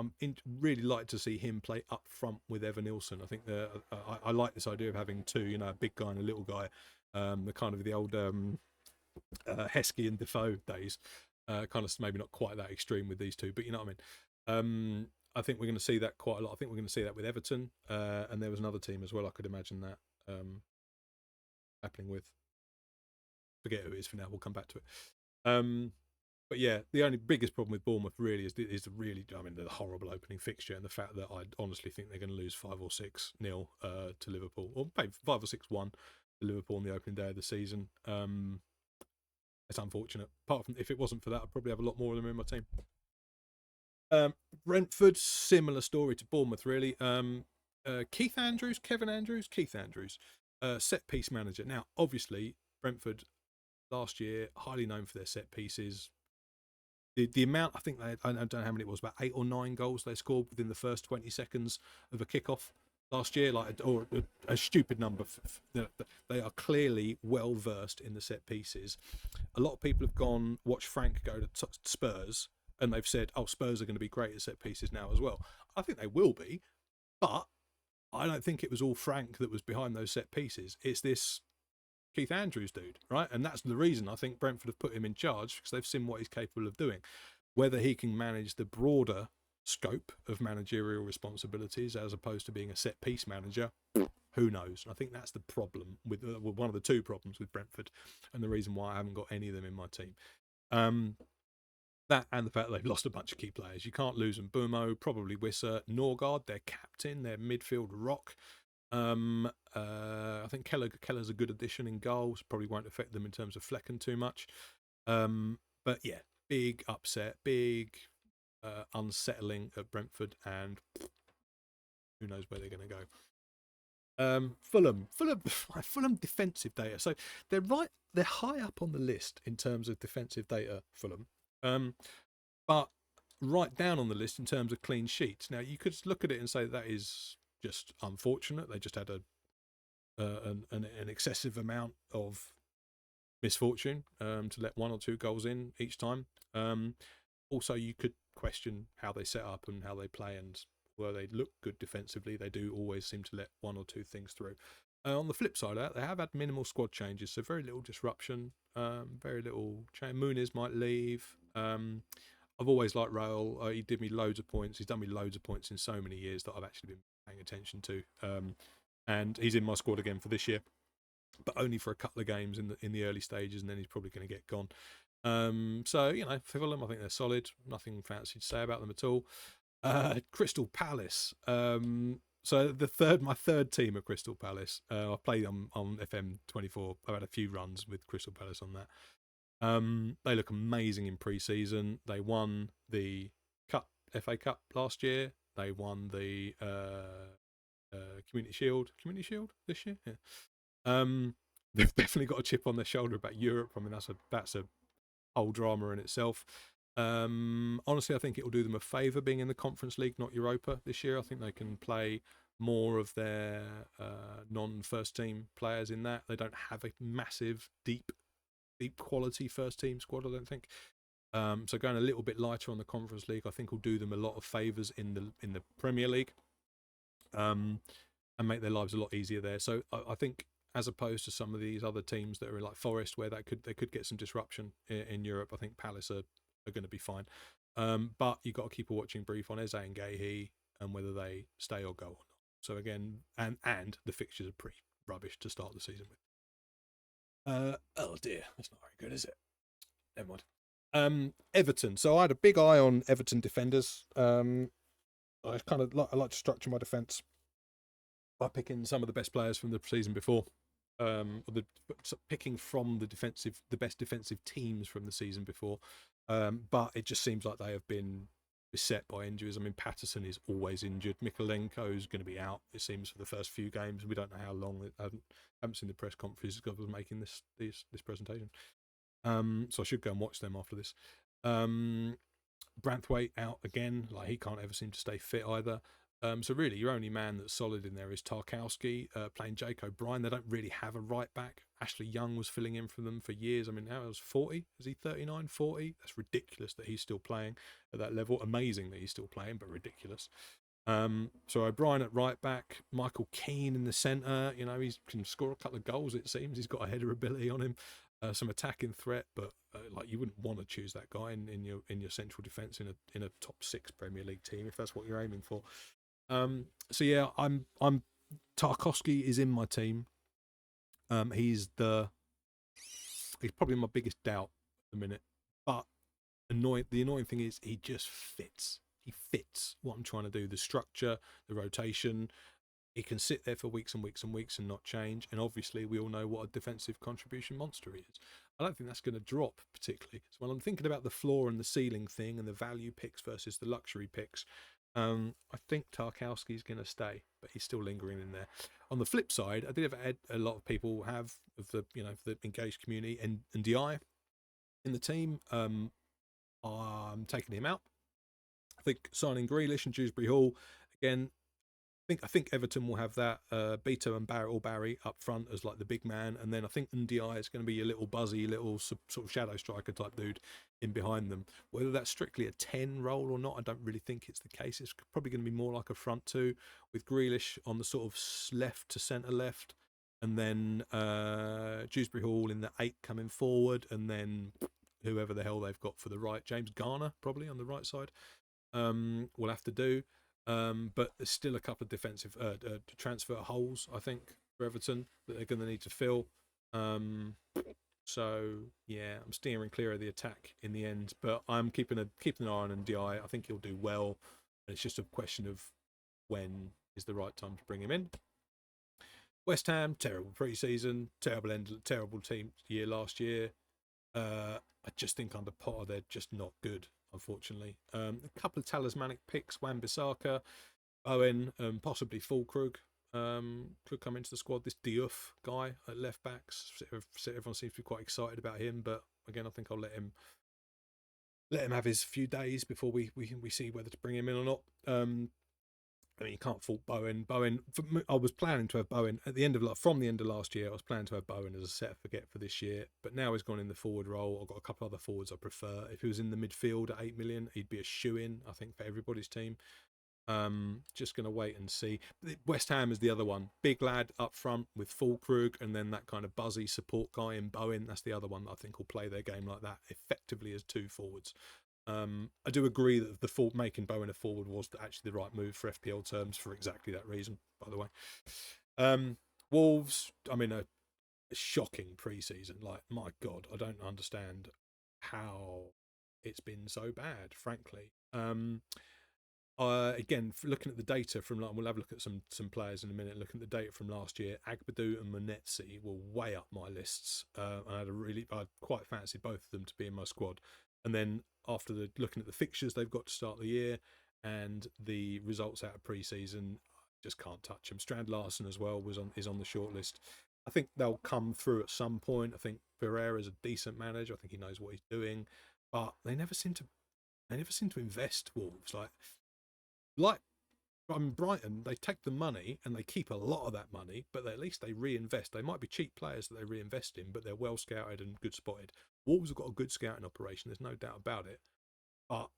Really like to see him play up front with Evan Nilsson. I think I like this idea of having two, a big guy and a little guy. The kind of the old Heskey and Defoe days. Kind of maybe not quite that extreme with these two, but you know what I mean. I think we're going to see that quite a lot. I think we're going to see that with Everton, and there was another team as well. I could imagine that happening with. Forget who it is for now. We'll come back to it. But yeah, the only biggest problem with Bournemouth really is the horrible opening fixture, and the fact that I honestly think they're going to lose 5 or 6-0 to Liverpool, or maybe 5 or 6-1 to Liverpool on the opening day of the season. It's unfortunate. Apart from, if it wasn't for that, I'd probably have a lot more of them in my team. Brentford, similar story to Bournemouth, really. Keith Andrews, set piece manager. Now, obviously, Brentford last year, highly known for their set pieces. The amount, I think I don't know how many it was, about 8 or 9 goals they scored within the first 20 seconds of a kickoff last year, or a stupid number. They are clearly well versed in the set pieces. A lot of people have watched Frank go to Spurs, and they've said, "Oh, Spurs are going to be great at set pieces now as well." I think they will be, but I don't think it was all Frank that was behind those set pieces. It's this Keith Andrews dude, right? And that's the reason I think Brentford have put him in charge, because they've seen what he's capable of doing. Whether he can manage the broader scope of managerial responsibilities as opposed to being a set piece manager, who knows? And I think that's the problem with one of the two problems with Brentford, and the reason why I haven't got any of them in my team. That and the fact that they've lost a bunch of key players. You can't lose them. Bumo, probably Wissa, Norgard, their captain, their midfield rock. I think Keller's a good addition in goals. Probably won't affect them in terms of Flecken too much. But yeah, big upset, big unsettling at Brentford, and who knows where they're going to go. Fulham defensive data. So they're high up on the list in terms of defensive data. Fulham, but right down on the list in terms of clean sheets. Now you could look at it and say that is just unfortunate. They just had an excessive amount of misfortune to let 1 or 2 goals in each time. Also, you could question how they set up and how they play, and where they look good defensively, they do always seem to let 1 or 2 things through. On the flip side of that, they have had minimal squad changes, so very little disruption, very little change. Muniz might leave. I've always liked Raul. He did me loads of points. He's done me loads of points in so many years that I've actually been paying attention to. And he's in my squad again for this year, but only for a couple of games in the early stages, and then he's probably going to get gone. So for Fulham, I think they're solid. Nothing fancy to say about them at all. Crystal Palace. So my third team of Crystal Palace. I played on FM24. I've had a few runs with Crystal Palace on that. They look amazing in pre-season. They won the FA Cup last year. They won the Community Shield this year. Yeah. They've definitely got a chip on their shoulder about Europe. I mean, that's a whole drama in itself. Honestly, I think it will do them a favour being in the Conference League, not Europa, this year. I think they can play more of their non-first team players in that. They don't have a massive, deep quality first team squad, I don't think. So going a little bit lighter on the Conference League, I think will do them a lot of favours in the Premier League, and make their lives a lot easier there. So I think, as opposed to some of these other teams that are like Forest, where they could get some disruption in Europe, I think Palace are going to be fine. But you've got to keep a watching brief on Eze and Gahey and whether they stay or go or not. So again, and the fixtures are pretty rubbish to start the season with. Oh dear, that's not very good, is it? Never mind. Everton. So I had a big eye on Everton defenders. I like to structure my defence by picking some of the best players from the season before, picking from the best defensive teams from the season before. But it just seems like they have been beset by injuries. I mean, Patterson is always injured. Mikolenko is going to be out, it seems, for the first few games. We don't know how long. I haven't seen the press conferences because I was making this presentation. So I should go and watch them after this. Branthwaite out again. Like, he can't ever seem to stay fit either. So really, your only man that's solid in there is Tarkowski, playing Jake O'Brien. They don't really have a right back. Ashley Young was filling in for them for years. I mean, now he was 40. Is he 39, 40? That's ridiculous that he's still playing at that level. Amazing that he's still playing, but ridiculous. So O'Brien at right back, Michael Keane in the centre. He can score a couple of goals, it seems. He's got a header ability on him, some attacking threat, but like, you wouldn't want to choose that guy in your central defence in a top 6 Premier League team if that's what you're aiming for. So yeah, I'm Tarkowski is in my team. He's probably my biggest doubt at the minute. But the annoying thing is he just fits. He fits what I'm trying to do. The structure, the rotation. He can sit there for weeks and weeks and weeks and not change. And obviously, we all know what a defensive contribution monster he is. I don't think that's going to drop particularly. So when I'm thinking about the floor and the ceiling thing and the value picks versus the luxury picks, I think Tarkowski is going to stay, but he's still lingering in there. On the flip side, I did have a lot of people have of the engaged community and DI in the team. I'm taking him out. I think signing Grealish and Dewsbury Hall again. I think Everton will have that Beto and Barry up front as like the big man, and then I think Ndiaye is going to be a little buzzy, little sort of shadow striker type dude in behind them. Whether that's strictly a 10 role or not, I don't really think it's the case. It's probably going to be more like a front two with Grealish on the sort of left to centre left, and then Dewsbury Hall in the 8 coming forward, and then whoever the hell they've got for the right, James Garner probably on the right side. Will have to do. But there's still a couple of defensive transfer holes, I think, for Everton that they're going to need to fill. So yeah, I'm steering clear of the attack in the end, but I'm keeping an eye on NDI. I think he'll do well. It's just a question of when is the right time to bring him in. West Ham, terrible pre-season, terrible team year last year. I just think under Potter they're just not good, unfortunately. A couple of talismanic picks: Wan-Bissaka, Owen, possibly Fulkrug could come into the squad. This Diouf guy at left backs, everyone seems to be quite excited about him, but again, I think I'll let him have his few days before we see whether to bring him in or not. I mean, you can't fault Bowen. I was planning to have Bowen at the end of from the end of last year. I was planning to have Bowen as a set forget for this year, but now he's gone in the forward role. I've got a couple other forwards I prefer. If he was in the midfield at 8 million, he'd be a shoe in. I think for everybody's team. Just going to wait and see. West Ham is the other one. Big lad up front with Fulkrug, and then that kind of buzzy support guy in Bowen. That's the other one that I think will play their game like that, effectively as two forwards. I do agree that the making Bowen a forward was actually the right move for FPL terms for exactly that reason, by the way. Wolves, I mean, a shocking pre-season. Like, my God, I don't understand how it's been so bad, frankly. Again, looking at the data from, like, we'll have a look at some players in a minute. Looking at the data from last year, Agbadou and Monetzi were way up my lists. I quite fancied both of them to be in my squad. And then after looking at the fixtures they've got to start the year and the results out of pre-season, just can't touch them. Strand Larson as well is on the short list. I think they'll come through at some point. I think Pereira's a decent manager. I think he knows what he's doing, but they never seem to invest. Wolves like Brighton, they take the money and they keep a lot of that money, but at least they reinvest. They might be cheap players that they reinvest in, but they're well scouted and good spotted. Wolves have got a good scouting operation, there's no doubt about it, but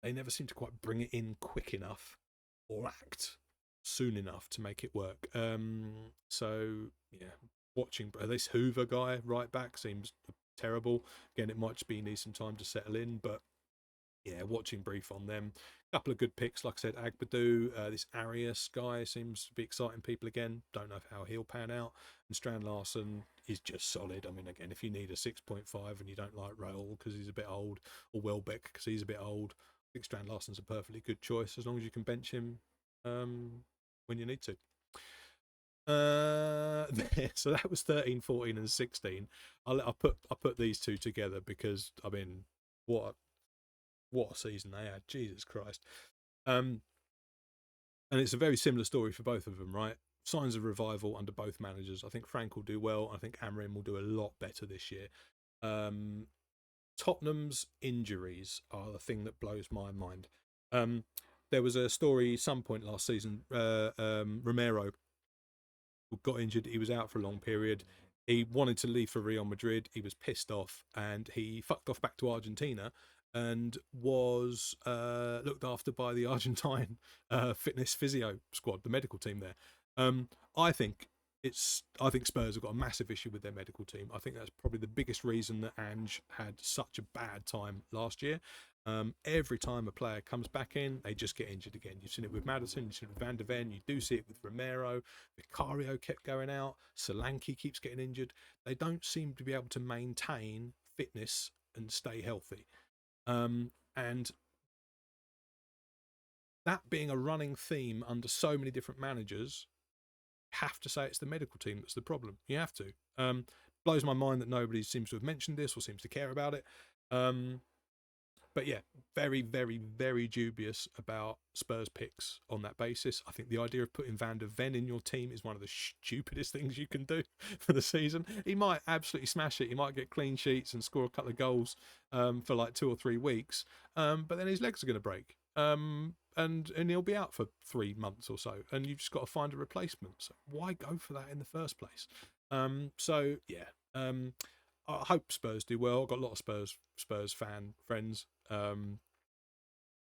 they never seem to quite bring it in quick enough or act soon enough to make it work. So yeah, watching this Hoover guy right back seems terrible. Again, it might just be need some time to settle in, but yeah, watching brief on them. A couple of good picks, like I said, Agbadou. This Arias guy seems to be exciting people again. Don't know how he'll pan out. And Strand Larson is just solid. I mean, again, if you need a 6.5 and you don't like Raoul because he's a bit old, or Welbeck because he's a bit old, I think Strand Larson's a perfectly good choice as long as you can bench him when you need to. So that was 13, 14 and 16. I put these two together because, I mean, what a season they had. Jesus Christ. And it's a very similar story for both of them, right? Signs of revival under both managers. I think Frank will do well. I think Amorim will do a lot better this year. Tottenham's injuries are the thing that blows my mind. There was a story some point last season. Romero got injured. He was out for a long period. He wanted to leave for Real Madrid. He was pissed off and he fucked off back to Argentina and was looked after by the Argentine fitness physio squad, the medical team there. I think Spurs have got a massive issue with their medical team. I think that's probably the biggest reason that Ange had such a bad time last year. Every time a player comes back in, they just get injured again. You've seen it with Maddison, you've seen it with Van de Ven, you do see it with Romero. Vicario kept going out, Solanke keeps getting injured. They don't seem to be able to maintain fitness and stay healthy. And that being a running theme under so many different managers, you have to say it's the medical team that's the problem. You have to. Blows my mind that nobody seems to have mentioned this or seems to care about it. But yeah, very, very, very dubious about Spurs picks on that basis. I think the idea of putting Van de Ven in your team is one of the stupidest things you can do for the season. He might absolutely smash it. He might get clean sheets and score a couple of goals for like 2 or 3 weeks. But then his legs are going to break. And he'll be out for 3 months or so. And you've just got to find a replacement. So why go for that in the first place? So yeah. I hope Spurs do well. I've got a lot of Spurs fan friends. I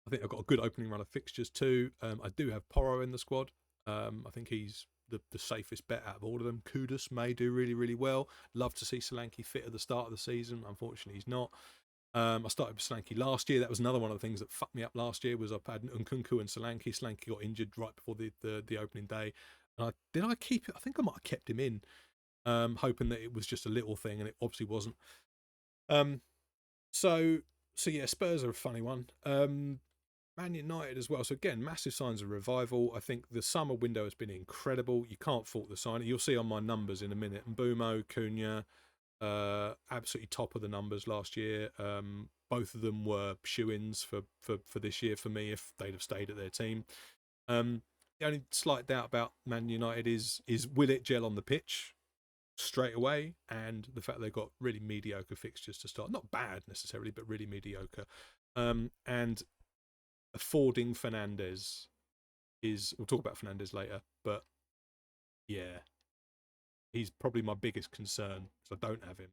think I've got a good opening run of fixtures too. I do have Porro in the squad. I think he's the safest bet out of all of them. Kudus may do really, really well. Love to see Solanke fit at the start of the season. Unfortunately, he's not. I started with Solanke last year. That was another one of the things that fucked me up last year. Was I had Nkunku and Solanke. Solanke got injured right before the opening day. And did I keep it? I think I might have kept him in hoping that it was just a little thing, and it obviously wasn't. Um, so so yeah, Spurs are a funny one. Man United as well. So again, massive signs of revival. I think the summer window has been incredible. You can't fault the signing. You'll see on my numbers in a minute. Mbumo, Cunha, absolutely top of the numbers last year. Both of them were shoe-ins for this year for me if they'd have stayed at their team. The only slight doubt about Man United is will it gel on the pitch straight away, and the fact they've got really mediocre fixtures to start. Not bad necessarily, but really mediocre. And affording Fernandes is, we'll talk about Fernandes later, but yeah, he's probably my biggest concern because I don't have him,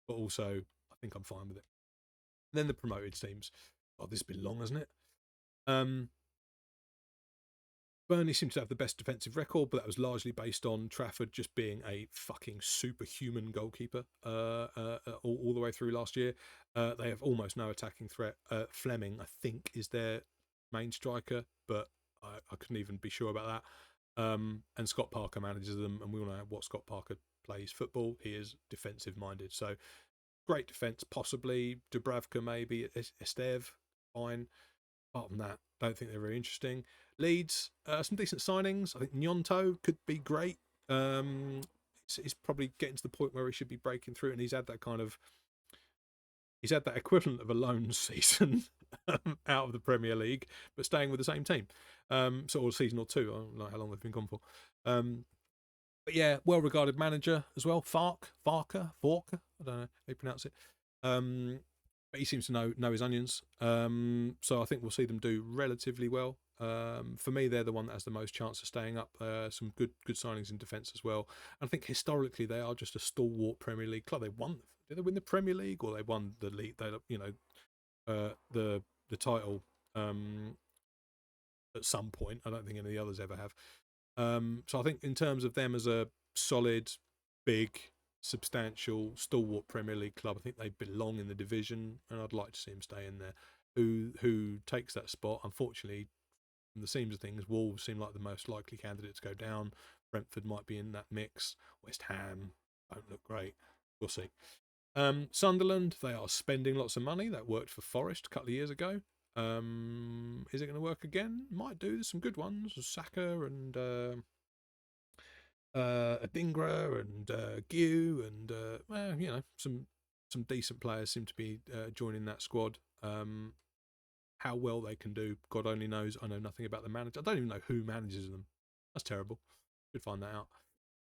but also I think I'm fine with it. And then the promoted teams. Oh, this has been long, hasn't it? Um, Burnley seems to have the best defensive record, but that was largely based on Trafford just being a fucking superhuman goalkeeper all the way through last year. They have almost no attacking threat. Fleming, I think, is their main striker, but I couldn't even be sure about that. And Scott Parker manages them, and we all know what Scott Parker plays football. He is defensive minded. So great defence, possibly. Dubravka, maybe. Esteve, fine. Apart from that, don't think they're very interesting. Leeds, some decent signings. I think Nyonto could be great. He's probably getting to the point where he should be breaking through, and he's had that equivalent of a loan season out of the Premier League, but staying with the same team. Sort of a season or two. I don't know how long they've been gone for. But yeah, well-regarded manager as well. Farker. I don't know how you pronounce it. But he seems to know his onions. So I think we'll see them do relatively well. For me, they're the one that has the most chance of staying up. Some good signings in defence as well. And I think historically they are just a stalwart Premier League club. Did they win the Premier League, or they won the league? They the title at some point. I don't think any of the others ever have. So I think in terms of them as a solid, big, substantial, stalwart Premier League club, I think they belong in the division, and I'd like to see them stay in there. Who takes that spot? Unfortunately, from the seams of things, Wolves seem like the most likely candidate to go down. Brentford might be in that mix. West Ham don't look great. We'll see. Sunderland, they are spending lots of money. That worked for Forest a couple of years ago. Is it going to work again? Might do. There's some good ones. Saka and Adingra and Gue and some decent players seem to be joining that squad. How well they can do, God only knows. I know nothing about the manager. I don't even know who manages them. That's terrible. Should find that out.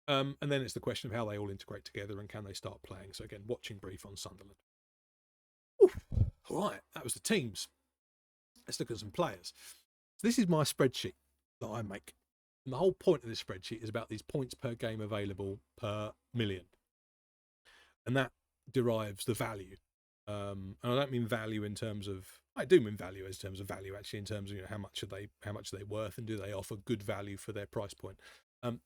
And then it's the question of how they all integrate together and can they start playing. So again, watching brief on Sunderland. Oof. All right, that was the teams. Let's look at some players. So this is my spreadsheet that I make. And the whole point of this spreadsheet is about these points per game available per million. And that derives the value. And I don't mean value in terms of, I do mean value as terms of value, actually, in terms of how much are they worth, and do they offer good value for their price point.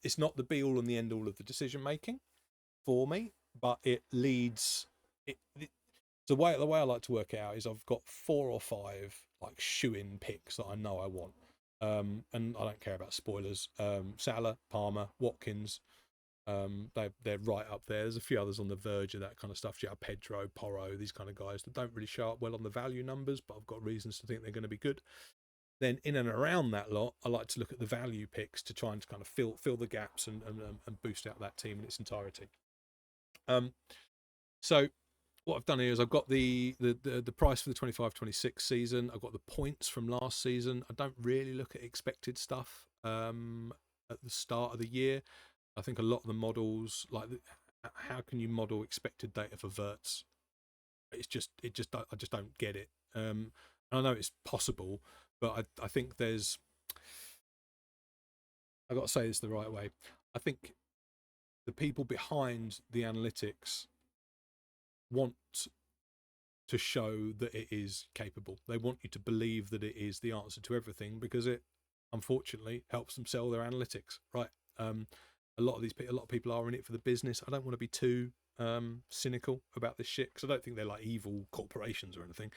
It's not the be all and the end all of the decision making for me, but it leads. The way I like to work it out is I've got 4 or 5 like shoe-in picks that I know I want, and I don't care about spoilers. Salah, Palmer, Watkins, they're right up there. There's a few others on the verge of that kind of stuff. Yeah, Pedro, Porro, these kind of guys that don't really show up well on the value numbers, but I've got reasons to think they're going to be good. Then in and around that lot, I like to look at the value picks to try and kind of fill the gaps and boost out that team in its entirety. So what I've done here is I've got the price for the 25-26 season. I've got the points from last season. I don't really look at expected stuff at the start of the year. I think a lot of the models, like how can you model expected data for verts? I just don't get it. And I know it's possible, but I think I've got to say this the right way. I think the people behind the analytics want to show that it is capable. They want you to believe that it is the answer to everything, because it unfortunately helps them sell their analytics, right? A lot of people are in it for the business. I don't want to be too cynical about this shit, because I don't think they're like evil corporations or anything.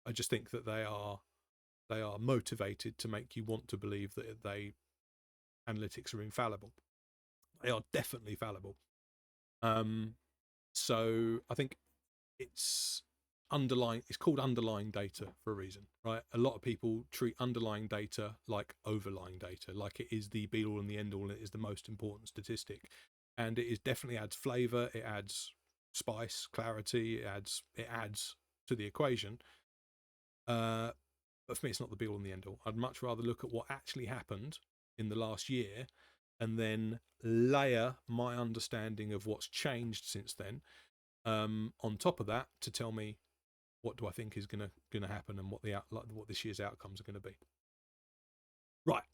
I just think that they are motivated to make you want to believe that analytics are infallible. They are definitely fallible. So I think it's it's called underlying data for a reason, right? A lot of people treat underlying data like overlying data, like it is the be all and the end all, it is the most important statistic. And it is definitely adds flavor, it adds spice, clarity, it adds to the equation. But for me, it's not the be all and the end all. I'd much rather look at what actually happened in the last year and then layer my understanding of what's changed since then on top of that to tell me what do I think is gonna happen and what what this year's outcomes are going to be. Right.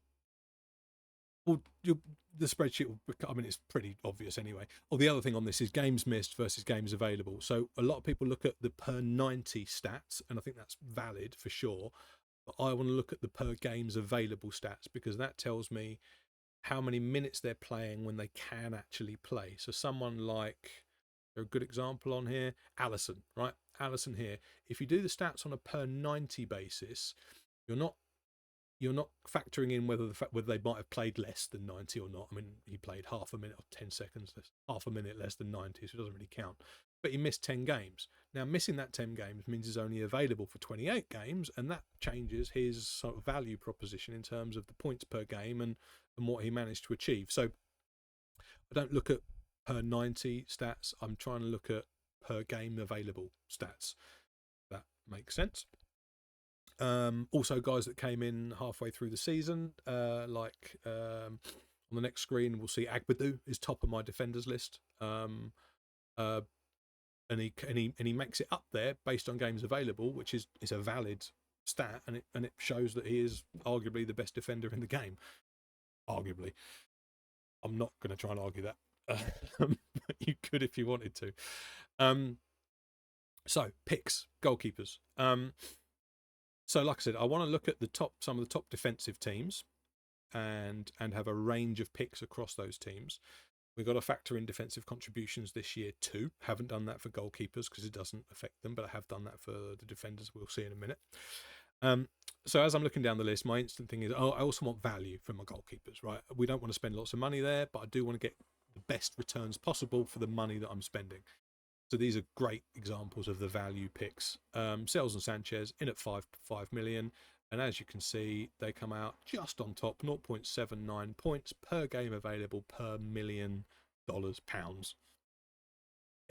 Well, the spreadsheet will. I mean, it's pretty obvious anyway. Or the other thing on this is games missed versus games available. So a lot of people look at the per 90 stats, and I think that's valid for sure. But I want to look at the per games available stats because that tells me how many minutes they're playing when they can actually play. So someone like, a good example on here, Allison, right? Allison here. If you do the stats on a per 90 basis, you're not factoring in whether they might have played less than 90 or not. I mean, he played half a minute or 10 seconds, half a minute less than 90, so it doesn't really count. But he missed 10 games. Now, missing that 10 games means he's only available for 28 games, and that changes his sort of value proposition in terms of the points per game and what he managed to achieve. So I don't look at per 90 stats. I'm trying to look at per game available stats. That makes sense. Also, guys that came in halfway through the season, on the next screen, we'll see Agbadu is top of my defenders list. And he makes it up there based on games available, which is a valid stat, and it shows that he is arguably the best defender in the game. Arguably, I'm not going to try and argue that. But you could if you wanted to. So picks, goalkeepers. So like I said, I want to look at some of the top defensive teams, and have a range of picks across those teams. We've got to factor in defensive contributions this year too. Haven't done that for goalkeepers because it doesn't affect them, but I have done that for the defenders. We'll see in a minute. So as I'm looking down the list, my instant thing is, I also want value from my goalkeepers, right? We don't want to spend lots of money there, but I do want to get the best returns possible for the money that I'm spending. So these are great examples of the value picks. Sales and Sanchez in at 5 million. And as you can see, they come out just on top, 0.79 points per game available per $1 million, pounds,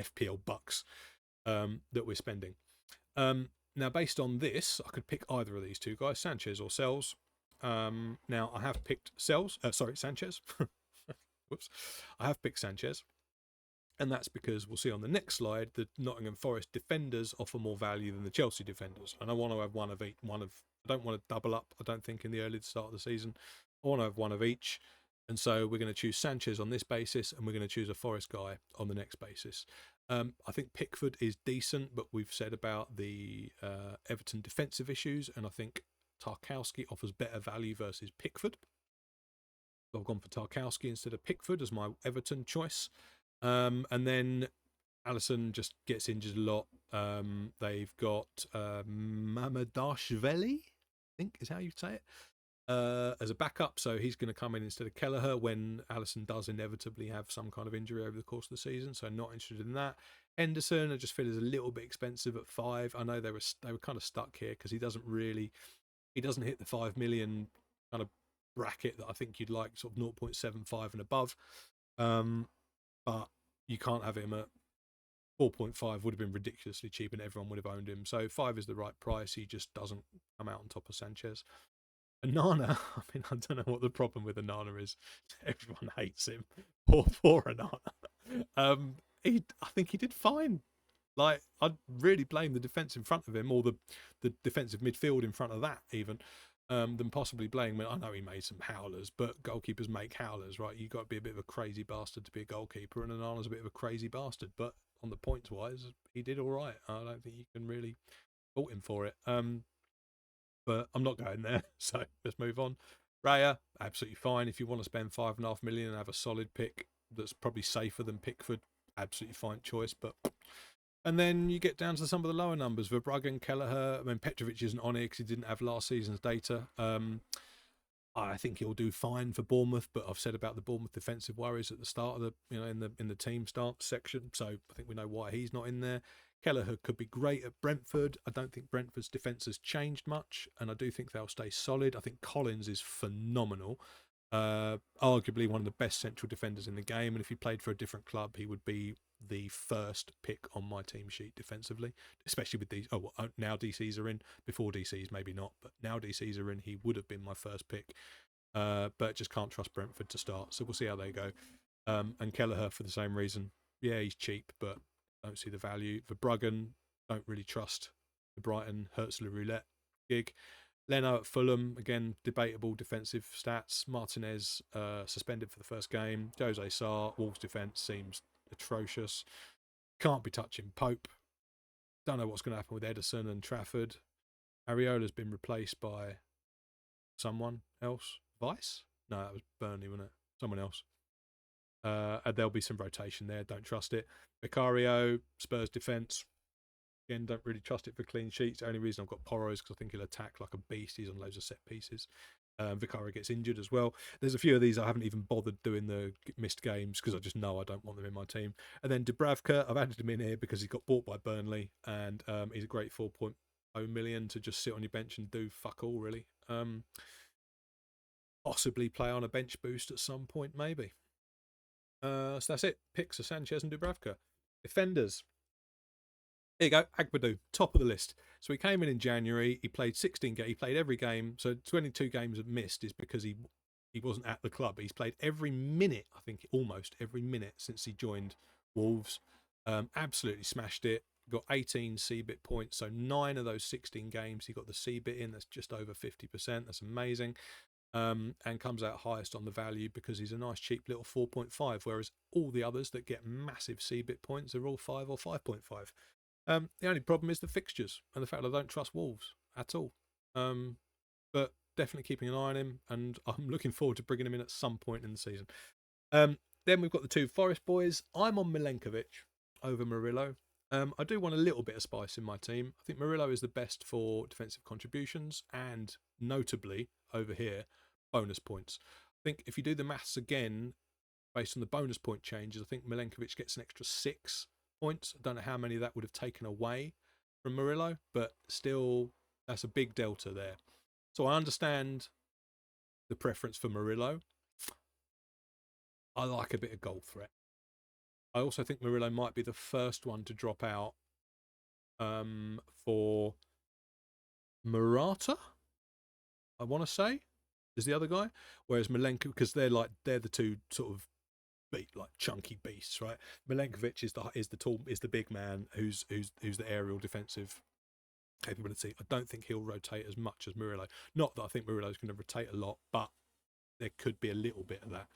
FPL bucks that we're spending. Now, based on this, I could pick either of these two guys, Sanchez or Sells. Now, I have picked Sanchez. Whoops. I have picked Sanchez. And that's because we'll see on the next slide, the Nottingham Forest defenders offer more value than the Chelsea defenders. And I want to have one of each. I don't want to double up, I don't think, in the early start of the season. I want to have one of each. And so we're going to choose Sanchez on this basis, and we're going to choose a Forest guy on the next basis. I think Pickford is decent, but we've said about the Everton defensive issues, and I think Tarkowski offers better value versus Pickford. So I've gone for Tarkowski instead of Pickford as my Everton choice. And then Alisson just gets injured a lot. They've got Mamadashvili, I think is how you say it, as a backup. So he's going to come in instead of Kelleher when Alisson does inevitably have some kind of injury over the course of the season. So not interested in that. Henderson, I just feel is a little bit expensive at 5. I know they were kind of stuck here because he doesn't hit the 5 million kind of bracket that I think you'd like, sort of 0.75 and above. But you can't have him at 4.5, would have been ridiculously cheap and everyone would have owned him. So 5 is the right price. He just doesn't come out on top of Sanchez. Onana, I mean, I don't know what the problem with Onana is. Everyone hates him. Poor Onana. I think he did fine. Like, I'd really blame the defence in front of him, or the defensive midfield in front of that even, than possibly blame him. I know he made some howlers, but goalkeepers make howlers, right? You've got to be a bit of a crazy bastard to be a goalkeeper, and Onana's a bit of a crazy bastard. But on the points wise, he did all right. I don't think you can really fault him for it. But I'm not going there, so let's move on. Raya, absolutely fine. If you want to spend 5.5 million and have a solid pick that's probably safer than Pickford, absolutely fine choice. And then you get down to some of the lower numbers. Verbruggen, Kelleher. I mean, Petrovic isn't on here because he didn't have last season's data. I think he'll do fine for Bournemouth, but I've said about the Bournemouth defensive worries at the start of the in the team start section, so I think we know why he's not in there. Kelleher could be great at Brentford. I don't think Brentford's defence has changed much, and I do think they'll stay solid. I think Collins is phenomenal, arguably one of the best central defenders in the game, and if he played for a different club, he would be the first pick on my team sheet defensively, especially with these. Oh, well, now DCs are in. Before DCs, maybe not, but now DCs are in. He would have been my first pick, but just can't trust Brentford to start. So we'll see how they go. And Kelleher for the same reason. Yeah, he's cheap, but don't see the value. For Bruggen, don't really trust the Brighton Herzler roulette gig. Leno at Fulham, again, debatable defensive stats. Martinez suspended for the first game. Jose Sarr, Wolves defence seems atrocious. Can't be touching Pope. Don't know what's going to happen with Ederson and Trafford. Ariola's been replaced by someone else. Vice? No, that was Burnley, wasn't it? Someone else. And there'll be some rotation there. Don't trust it. Vicario, Spurs defence. Again, don't really trust it for clean sheets. The only reason I've got Porro is because I think he'll attack like a beast. He's on loads of set pieces. Vicario gets injured as well. There's a few of these I haven't even bothered doing the missed games because I just know I don't want them in my team. And then Dubravka, I've added him in here because he got bought by Burnley, and he's a great 4.0 million to just sit on your bench and do fuck all, really. Possibly play on a bench boost at some point, maybe. So that's it. Picks are Sanchez and Dubravka. Defenders. Here you go, Agbadou, top of the list. So he came in January. He played 16 games. He played every game. So 22 games missed is because he wasn't at the club. He's played every minute, I think almost every minute since he joined Wolves. Absolutely smashed it. Got 18 CBIT points. So 9 of those 16 games he got the CBIT in. That's just over 50%. That's amazing. And comes out highest on the value because he's a nice cheap little 4.5, whereas all the others that get massive CBIT points are all 5 or 5.5. The only problem is the fixtures and the fact that I don't trust Wolves at all. But definitely keeping an eye on him, and I'm looking forward to bringing him in at some point in the season. Then we've got the two Forest boys. I'm on Milenkovic over Murillo. I do want a little bit of spice in my team. I think Murillo is the best for defensive contributions and notably over here, bonus points. I think if you do the maths again, based on the bonus point changes, I think Milenkovic gets an extra 6 points. I don't know how many that would have taken away from Murillo, but still, that's a big delta there. So I understand the preference for Murillo. I like a bit of goal threat. I also think Murillo might be the first one to drop out for Murata, I want to say, is the other guy. Whereas Milenko, because they're the two sort of like chunky beasts, right? Milenkovic is the big man who's the aerial defensive capability. I don't think he'll rotate as much as Murillo. Not that I think Murillo's going to rotate a lot, but there could be a little bit of that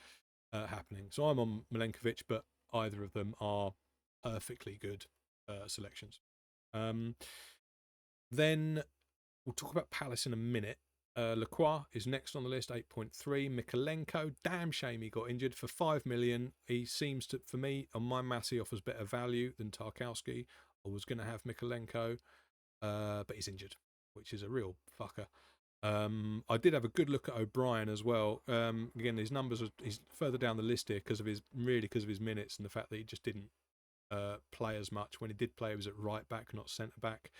happening. So I'm on Milenkovic, but either of them are perfectly good selections. Then we'll talk about Palace in a minute. Lacroix is next on the list, 8.3. Mikolenko, damn shame he got injured for 5 million. He seems to, for me, on my maths, he offers better value than Tarkowski. I was going to have Mikolenko, but he's injured, which is a real fucker. I did have a good look at O'Brien as well. Again, his numbers he's further down the list here because of his minutes and the fact that he just didn't play as much. When he did play, he was at right back, not centre back.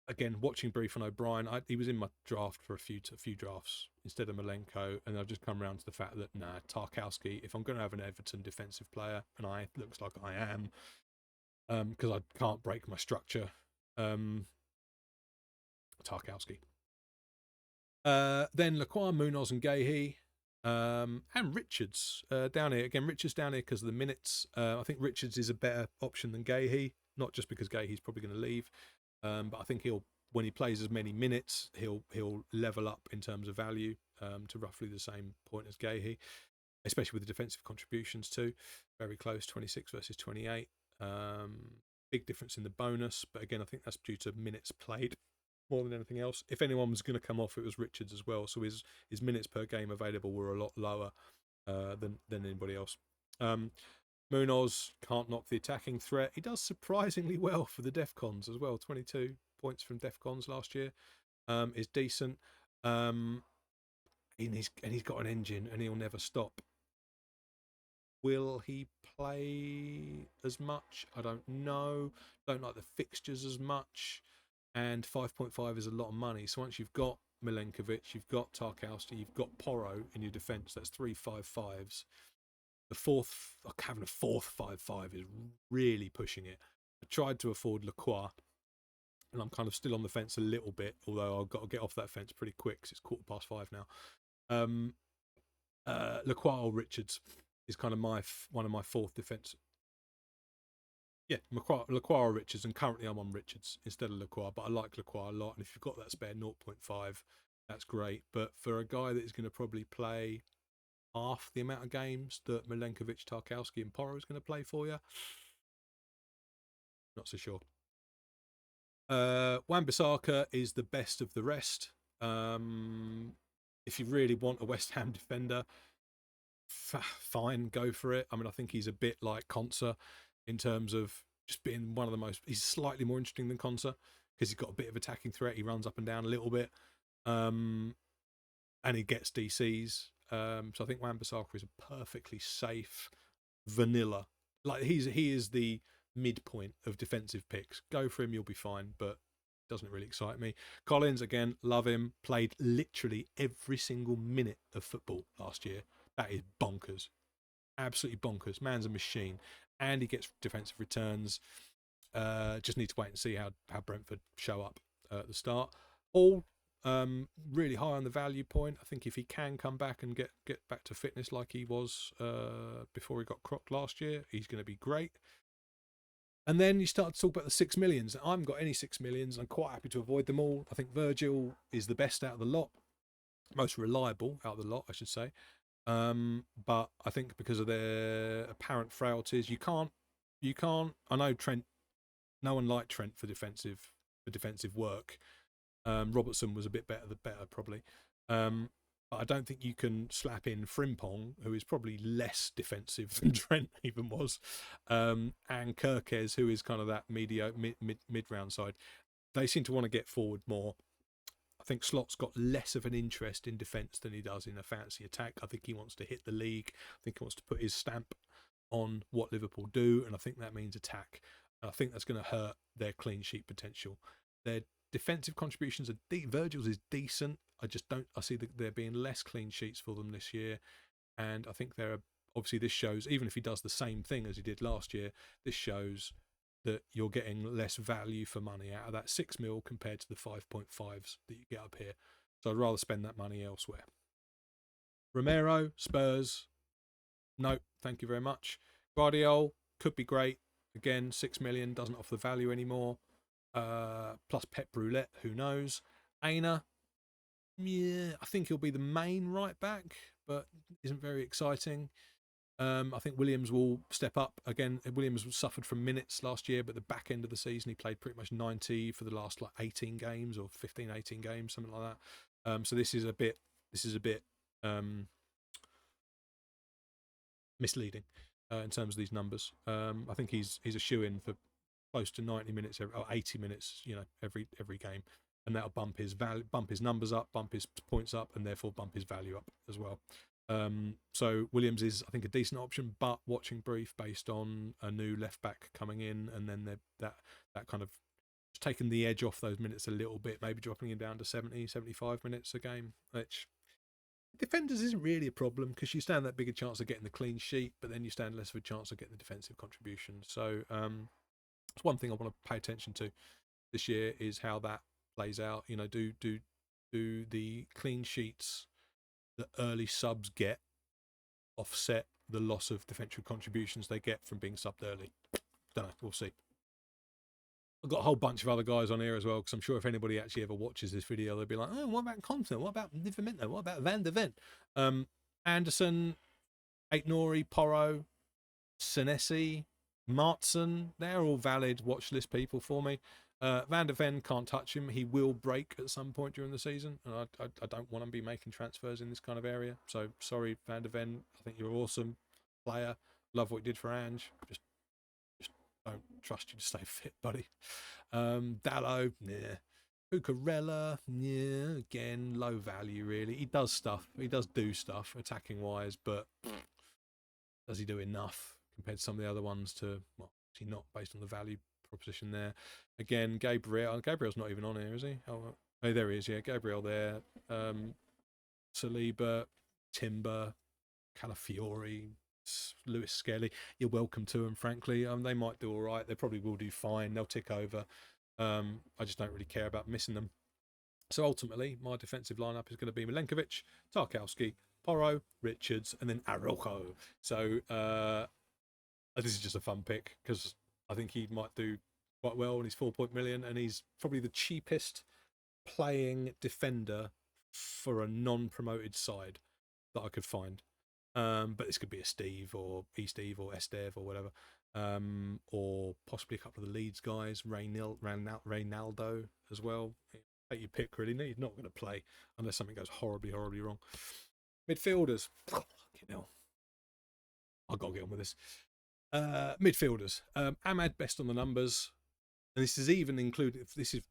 Again, watching brief on O'Brien, he was in my draft for a few drafts instead of Malenko, and I've just come around to the fact that Tarkowski, if I'm going to have an Everton defensive player, and looks like I am, because I can't break my structure, Tarkowski. Then Lacroix, Munoz, and Gahey, and Richards down here. Again, Richards down here because of the minutes. I think Richards is a better option than Gahey, not just because Gahey's probably going to leave. But I think when he plays as many minutes, he'll level up in terms of value to roughly the same point as Gahey, especially with the defensive contributions too. Very close, 26 versus 28. Big difference in the bonus, but again, I think that's due to minutes played more than anything else. If anyone was going to come off, it was Richards as well. So his minutes per game available were a lot lower than anybody else. Munoz can't knock the attacking threat. He does surprisingly well for the Defcons as well. 22 points from Defcons last year is decent. And he's got an engine, and he'll never stop. Will he play as much? I don't know. Don't like the fixtures as much. And 5.5 is a lot of money. So once you've got Milenkovic, you've got Tarkowski, you've got Porro in your defence, that's 3 5-5s. The fourth, like having a fourth 5-5 is really pushing it. I tried to afford Lacroix, and I'm kind of still on the fence a little bit, although I've got to get off that fence pretty quick because it's 5:15 now. Lacroix or Richards is kind of one of my fourth defence. Yeah, Lacroix or Richards, and currently I'm on Richards instead of Lacroix, but I like Lacroix a lot, and if you've got that spare 0.5, that's great. But for a guy that is going to probably play half the amount of games that Milenkovic, Tarkowski, and Porro is going to play for you, not so sure. Wan-Bissaka is the best of the rest. If you really want a West Ham defender, fine, go for it. I mean, I think he's a bit like Konsa in terms of just being one of the most. He's slightly more interesting than Konsa because he's got a bit of attacking threat. He runs up and down a little bit, and he gets DCs. So I think Wan-Bissaka is a perfectly safe vanilla. Like he is the midpoint of defensive picks. Go for him, you'll be fine, but doesn't really excite me. Collins, again, love him. Played literally every single minute of football last year. That is bonkers. Absolutely bonkers. Man's a machine. And he gets defensive returns. Just need to wait and see how Brentford show up at the start. All really high on the value point. I think if he can come back and get back to fitness like he was before he got crocked last year, he's going to be great. And then you start to talk about the 6 millions. I haven't got any 6 millions. I'm quite happy to avoid them all. I think Virgil is the best out of the lot, most reliable out of the lot, I should say. But I think because of their apparent frailties, you can't. I know Trent. No one liked Trent for defensive work. Robertson was a bit better probably. But I don't think you can slap in Frimpong, who is probably less defensive than Trent even was, and Kirkes, who is kind of that mid-round side. They seem to want to get forward more. I think Slot's got less of an interest in defence than he does in a fancy attack. I think he wants to hit the league. I think he wants to put his stamp on what Liverpool do, and I think that means attack. And I think that's going to hurt their clean sheet potential. Their defensive contributions are Virgil's is decent. I see there being less clean sheets for them this year, and I think obviously this shows, even if he does the same thing as he did last year, this shows that you're getting less value for money out of that 6 mil compared to the 5.5s that you get up here. So I'd rather spend that money elsewhere. Romero, Spurs, no, thank you very much. Guardiola could be great. Again, 6 million doesn't offer the value anymore. Plus Pep Roulette, who knows? Aina, yeah, I think he'll be the main right back, but isn't very exciting. I think Williams will step up again. Williams suffered from minutes last year, but the back end of the season he played pretty much 90 for the last 18 games or 15, 18 games, something like that. So this is a bit misleading in terms of these numbers. I think he's a shoe-in for close to 90 minutes or 80 minutes, every game, and that'll bump his numbers up, bump his points up, and therefore bump his value up as well. So Williams is, I think, a decent option, but watching brief based on a new left back coming in, and then that kind of taking the edge off those minutes a little bit, maybe dropping him down to 70, 75 minutes a game, which defenders isn't really a problem because you stand that bigger chance of getting the clean sheet, but then you stand less of a chance of getting the defensive contribution. So it's one thing I want to pay attention to this year is how that plays out. Do the clean sheets that early subs get offset the loss of defensive contributions they get from being subbed early? Don't know. We'll see. I've got a whole bunch of other guys on here as well, because I'm sure if anybody actually ever watches this video, they'll be like, oh, what about Compton? What about Livramento? What about Van der Ven? Anderson, Aitnori, Porro, Senesi, Martson, they're all valid watch list people for me. Van der Ven, can't touch him. He will break at some point during the season, and I don't want to be making transfers in this kind of area. So sorry, Van der Ven. I think you're an awesome player. Love what you did for Ange. Just don't trust you to stay fit, buddy. Dallo, yeah. Cucurella, yeah, again, low value really. He does stuff. He does do stuff attacking wise, but does he do enough compared to some of the other ones to, well, actually not based on the value proposition there. Again, Gabriel's not even on here, is he? Oh, there he is, yeah. Gabriel there. Saliba, Timber, Calafiori, Lewis Skelly. You're welcome to them, frankly. They might do all right. They probably will do fine. They'll tick over. I just don't really care about missing them. So ultimately, my defensive lineup is going to be Milenkovic, Tarkowski, Porro, Richards, and then Araujo. So this is just a fun pick because I think he might do quite well, and he's 4 million, and he's probably the cheapest playing defender for a non-promoted side that I could find. But this could be a Steve or E-Steve or Estev or whatever, or possibly a couple of the Leeds guys, Reynaldo as well. Take your pick, really. No, he's not going to play unless something goes horribly, horribly wrong. Midfielders. Hell. I've got to get on with this. Midfielders. Ahmad best on the numbers. And this is even included. This is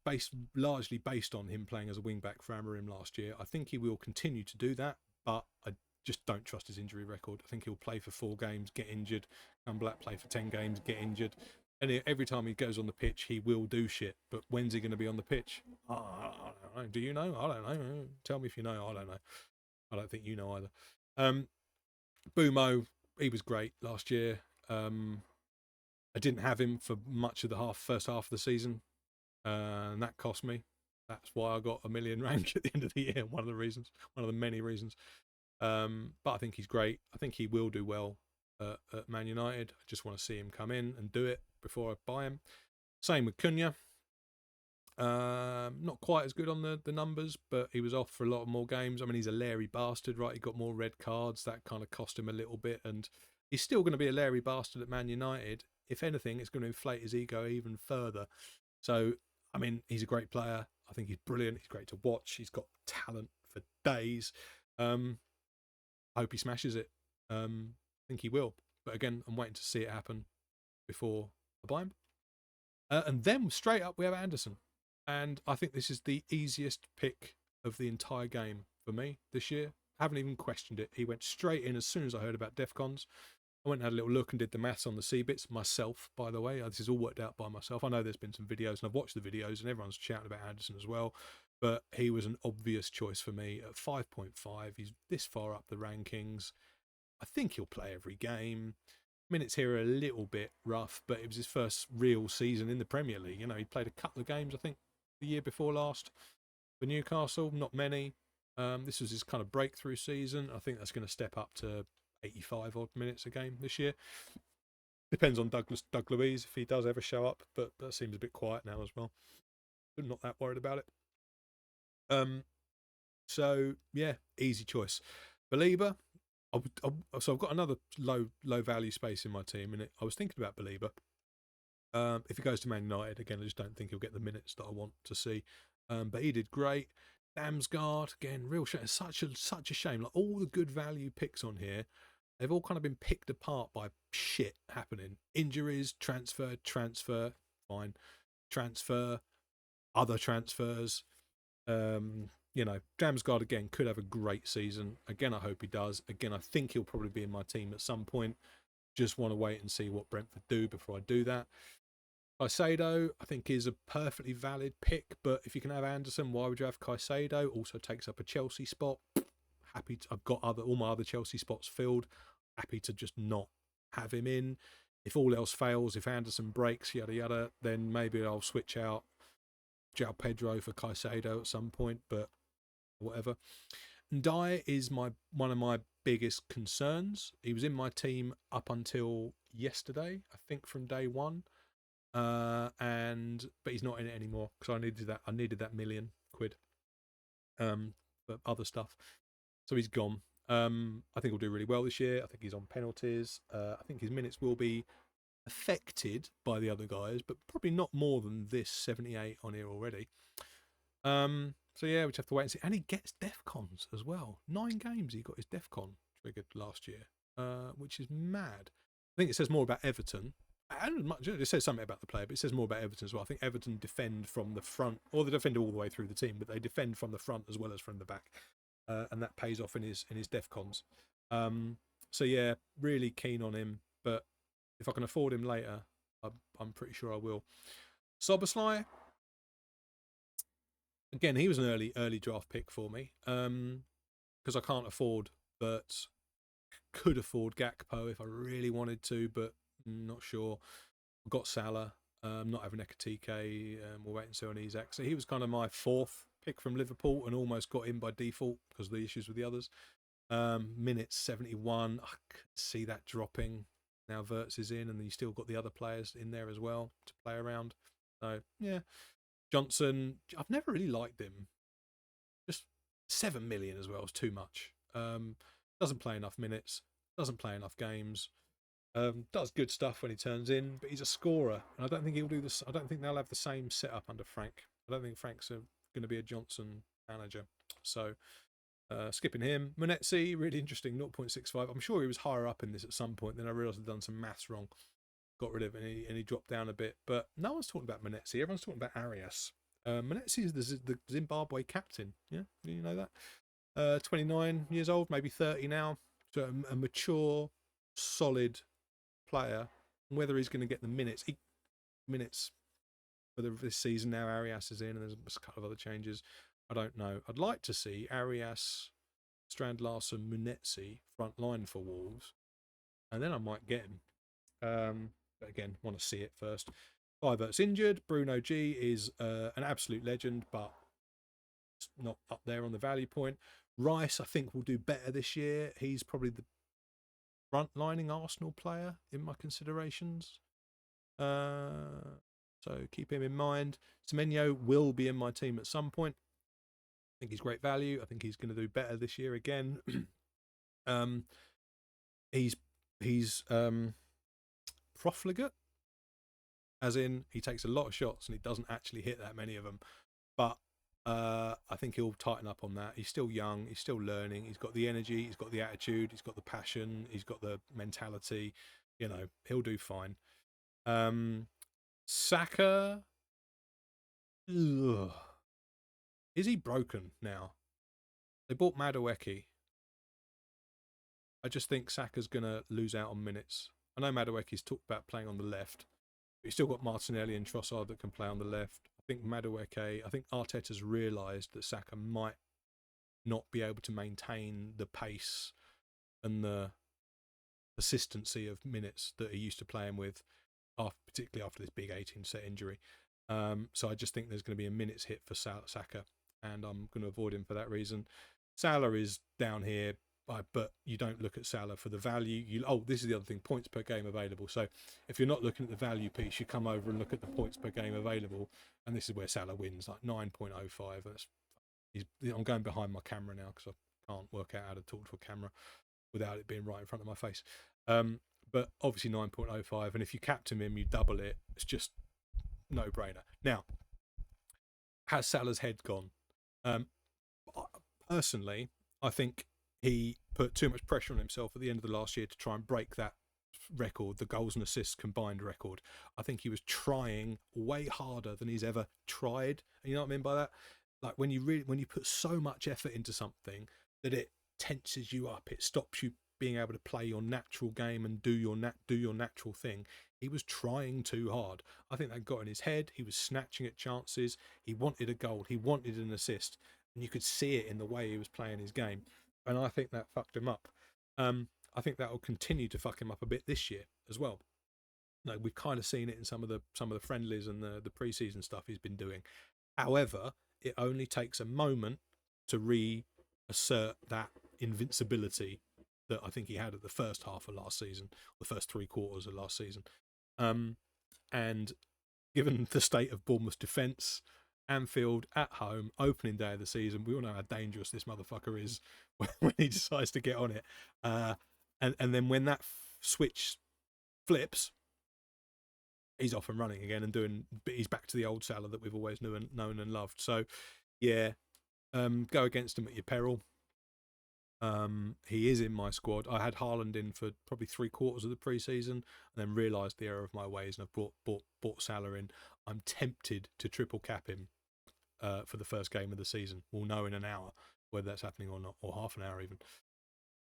largely based on him playing as a wing back for Amorim last year. I think he will continue to do that, but I just don't trust his injury record. I think he'll play for 4 games, get injured, come back, play for 10 games, get injured. And every time he goes on the pitch, he will do shit. But when's he going to be on the pitch? I don't know. Do you know? I don't know. Tell me if you know. I don't know. I don't think you know either. Bumo, he was great last year. I didn't have him for much of the first half of the season, and that cost me. That's why I got a million rank at the end of the year. One of the many reasons. But I think he's great. I think he will do well at Man United. I just want to see him come in and do it before I buy him. Same with Cunha. Not quite as good on the numbers, but he was off for a lot more games. I mean, he's a Larry bastard, right? He got more red cards. That kind of cost him a little bit, and he's still going to be a Larry bastard at Man United. If anything, it's going to inflate his ego even further. So, I mean, he's a great player. I think he's brilliant. He's great to watch. He's got talent for days. I hope he smashes it. I think he will. But again, I'm waiting to see it happen before I buy him. And then straight up, we have Anderson. And I think this is the easiest pick of the entire game for me this year. I haven't even questioned it. He went straight in as soon as I heard about DEFCONs. I went and had a little look and did the maths on the C-bits myself, by the way. This is all worked out by myself. I know there's been some videos, and I've watched the videos, and everyone's shouting about Anderson as well. But he was an obvious choice for me at 5.5. He's this far up the rankings. I think he'll play every game. Minutes here are a little bit rough, but it was his first real season in the Premier League. You know, he played a couple of games, I think, the year before last for Newcastle. Not many. This was his kind of breakthrough season. I think that's going to step up to 85 odd minutes a game this year. Depends on Doug Luiz if he does ever show up, but that seems a bit quiet now as well. I'm not that worried about it. So yeah, easy choice. Belieber. So I've got another low value space in my team, and I was thinking about Belieber. If he goes to Man United again, I just don't think he'll get the minutes that I want to see. But he did great. Damsgaard again, real shame. Such a shame. Like all the good value picks on here, they've all kind of been picked apart by shit happening. Injuries, transfer, fine. Transfer, other transfers. You know, Damsgaard again could have a great season. Again, I hope he does. Again, I think he'll probably be in my team at some point. Just want to wait and see what Brentford do before I do that. Caicedo, I think, is a perfectly valid pick, but if you can have Anderson, why would you have Caicedo? Also takes up a Chelsea spot. I've got all my other Chelsea spots filled. Happy to just not have him in. If all else fails, if Anderson breaks, yada yada, then maybe I'll switch out João Pedro for Caicedo at some point, but whatever. Ndiaye is one of my biggest concerns. He was in my team up until yesterday, I think from day one. But he's not in it anymore because I needed that £1 million for other stuff. So he's gone. I think he'll do really well this year. I think he's on penalties. I think his minutes will be affected by the other guys, but probably not more than this 78 on here already. So yeah, we just have to wait and see. And he gets DEFCONs as well. 9 games he got his DEFCON triggered last year, which is mad. I think it says more about Everton. And much, it says something about the player, but it says more about Everton as well. I think Everton defend from the front, or they defend all the way through the team, but they defend from the front as well as from the back, and that pays off in his defcons. So yeah, really keen on him, but if I can afford him later, I'm pretty sure I will. Sobersley, again, he was an early draft pick for me, because I can't afford, but could afford Gakpo if I really wanted to, but not sure. I've got Salah. Not having Ekatike. We'll wait and see on Isaac. So he was kind of my fourth pick from Liverpool and almost got in by default because of the issues with the others. Minutes 71. I could see that dropping. Now Verts is in, and you still got the other players in there as well to play around. So yeah, Johnson. I've never really liked him. Just 7 million as well is too much. Doesn't play enough minutes. Doesn't play enough games. Does good stuff when he turns in, but he's a scorer, and I don't think he'll do this. I don't think they'll have the same setup under Frank. I don't think Frank's going to be a Johnson manager. So skipping him. Munetsi, really interesting, 0.65. I'm sure he was higher up in this at some point. Then I realised I'd done some maths wrong. Got rid of it, and he dropped down a bit. But no one's talking about Munetsi. Everyone's talking about Arias. Munetsi is the Zimbabwe captain. Yeah, you know that. 29 years old, maybe 30 now. So a mature, solid player. Whether he's going to get the minutes for this season now, Arias is in, and there's a couple of other changes. I don't know. I'd like to see Arias, Strand Larson, Munetsi front line for Wolves, and then I might get him. But again, want to see it first. Fivert's injured. Bruno G is an absolute legend, but not up there on the value point. Rice, I think, will do better this year. He's probably the front-lining Arsenal player in my considerations. So keep him in mind. Semenyo will be in my team at some point. I think he's great value. I think he's going to do better this year again. He's profligate, as in he takes a lot of shots and he doesn't actually hit that many of them. But I think he'll tighten up on that. He's still young. He's still learning. He's got the energy. He's got the attitude. He's got the passion. He's got the mentality. You know, he'll do fine. Saka, ugh. Is he broken now? They bought Madueke. I just think Saka's going to lose out on minutes. I know Madueke's talked about playing on the left, but you've still got Martinelli and Trossard that can play on the left. I think Arteta's realised that Saka might not be able to maintain the pace and the consistency of minutes that he used to playing with, particularly after this big 18-set injury. So I just think there's going to be a minutes hit for Saka, and I'm going to avoid him for that reason. Salah is down here, but you don't look at Salah for the value. This is the other thing, points per game available. So if you're not looking at the value piece, you come over and look at the points per game available, and this is where Salah wins, like 9.05. I'm going behind my camera now because I can't work out how to talk to a camera without it being right in front of my face. But obviously 9.05, and if you captain him, you double it. It's just no-brainer. Now, has Salah's head gone? Personally, I think he put too much pressure on himself at the end of the last year to try and break that record, the goals and assists combined record. I think he was trying way harder than he's ever tried. And you know what I mean by that? Like when you put so much effort into something that it tenses you up, it stops you being able to play your natural game and do your natural thing. He was trying too hard. I think that got in his head. He was snatching at chances. He wanted a goal. He wanted an assist. And you could see it in the way he was playing his game. And I think that fucked him up. I think that will continue to fuck him up a bit this year as well. No, we've kind of seen it in some of the friendlies and the pre-season stuff he's been doing. However, it only takes a moment to reassert that invincibility that I think he had at the first half of last season, the first 3 quarters of last season. And given the state of Bournemouth's defence, Anfield at home, opening day of the season, we all know how dangerous this motherfucker is when he decides to get on it. And then when that switch flips, he's off and running again and he's back to the old Salah that we've always known and loved. So, yeah, go against him at your peril. He is in my squad. I had Haaland in for probably 3/4 of the preseason, and then realised the error of my ways, and I've brought Salah in. I'm tempted to triple cap him for the first game of the season. We'll know in an hour whether that's happening or not, or half an hour even.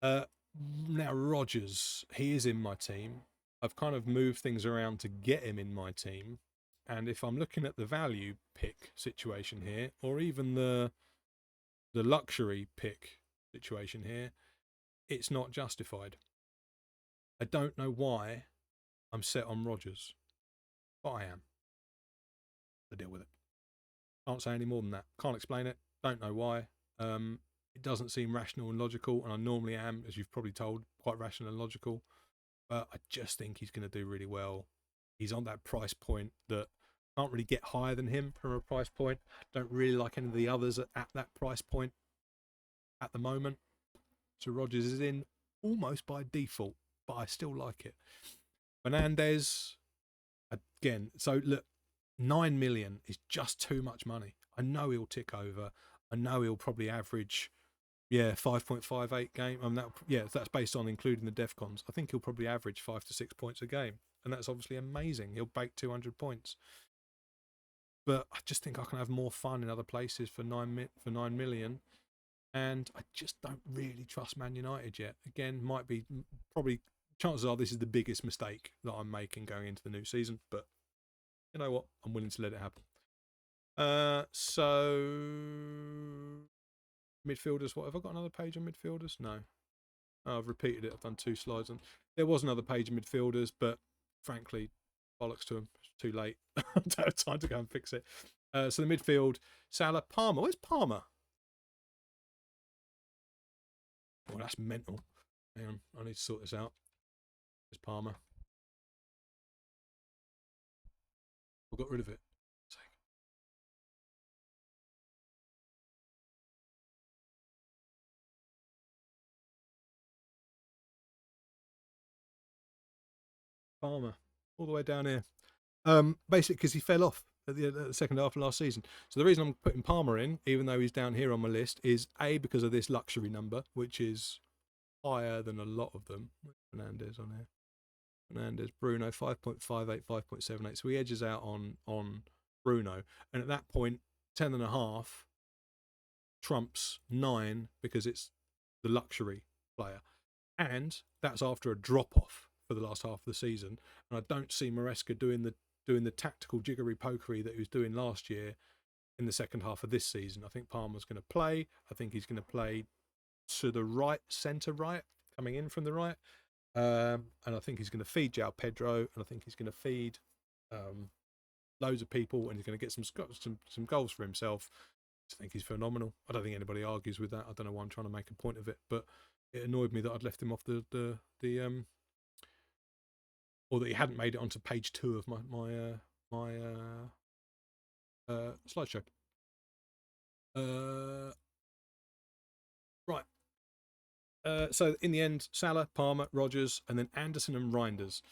Now Rodgers, he is in my team. I've kind of moved things around to get him in my team, and if I'm looking at the value pick situation here, or even the luxury pick situation here, it's not justified. I don't know why I'm set on Rodgers, but I am. To deal with it. Can't say any more than that. Can't explain it. Don't know why. It doesn't seem rational and logical, and I normally am, as you've probably told, quite rational and logical. But I just think he's going to do really well. He's on that price point that can't really get higher than him from a price point. Don't really like any of the others at that price point at the moment. So Rodgers is in almost by default, but I still like it. Fernandes, again, so look, 9 million is just too much money. I know he'll tick over. I know he'll probably average, 5.58 game. That's based on including the DEFCONs. I think he'll probably average 5 to 6 points a game, and that's obviously amazing. He'll bake 200 points. But I just think I can have more fun in other places for 9 million. And I just don't really trust Man United yet. Again, probably chances are this is the biggest mistake that I'm making going into the new season. But you know what? I'm willing to let it happen. So midfielders. What have I got? Another page on midfielders? No. Oh, I've repeated it. I've done 2 slides on. There was another page of midfielders, but frankly, bollocks to them. It's too late. I don't have time to go and fix it. So the midfield: Salah, Palmer. Where's Palmer? Oh, that's mental. Hang on, I need to sort this out. There's Palmer. I got rid of it. Palmer, all the way down here. Basically, because he fell off at the second half of last season. So the reason I'm putting Palmer in, even though he's down here on my list, is A, because of this luxury number, which is higher than a lot of them. Fernandes on here. Fernandes, Bruno, 5.58, 5.78. So he edges out on Bruno. And at that point, 10.5 trumps 9 because it's the luxury player. And that's after a drop off for the last half of the season. And I don't see Maresca doing the tactical jiggery pokery that he was doing last year in the second half of this season. I think Palmer's going to play. I think he's going to play to the right, centre right, coming in from the right. And I think he's going to feed João Pedro, and I think he's going to feed loads of people, and he's going to get some goals for himself. I think he's phenomenal. I don't think anybody argues with that. I don't know why I'm trying to make a point of it, but it annoyed me that I'd left him off the or that he hadn't made it onto page 2 of my slideshow. Right. So in the end, Salah, Palmer, Rodgers, and then Anderson and Reinders.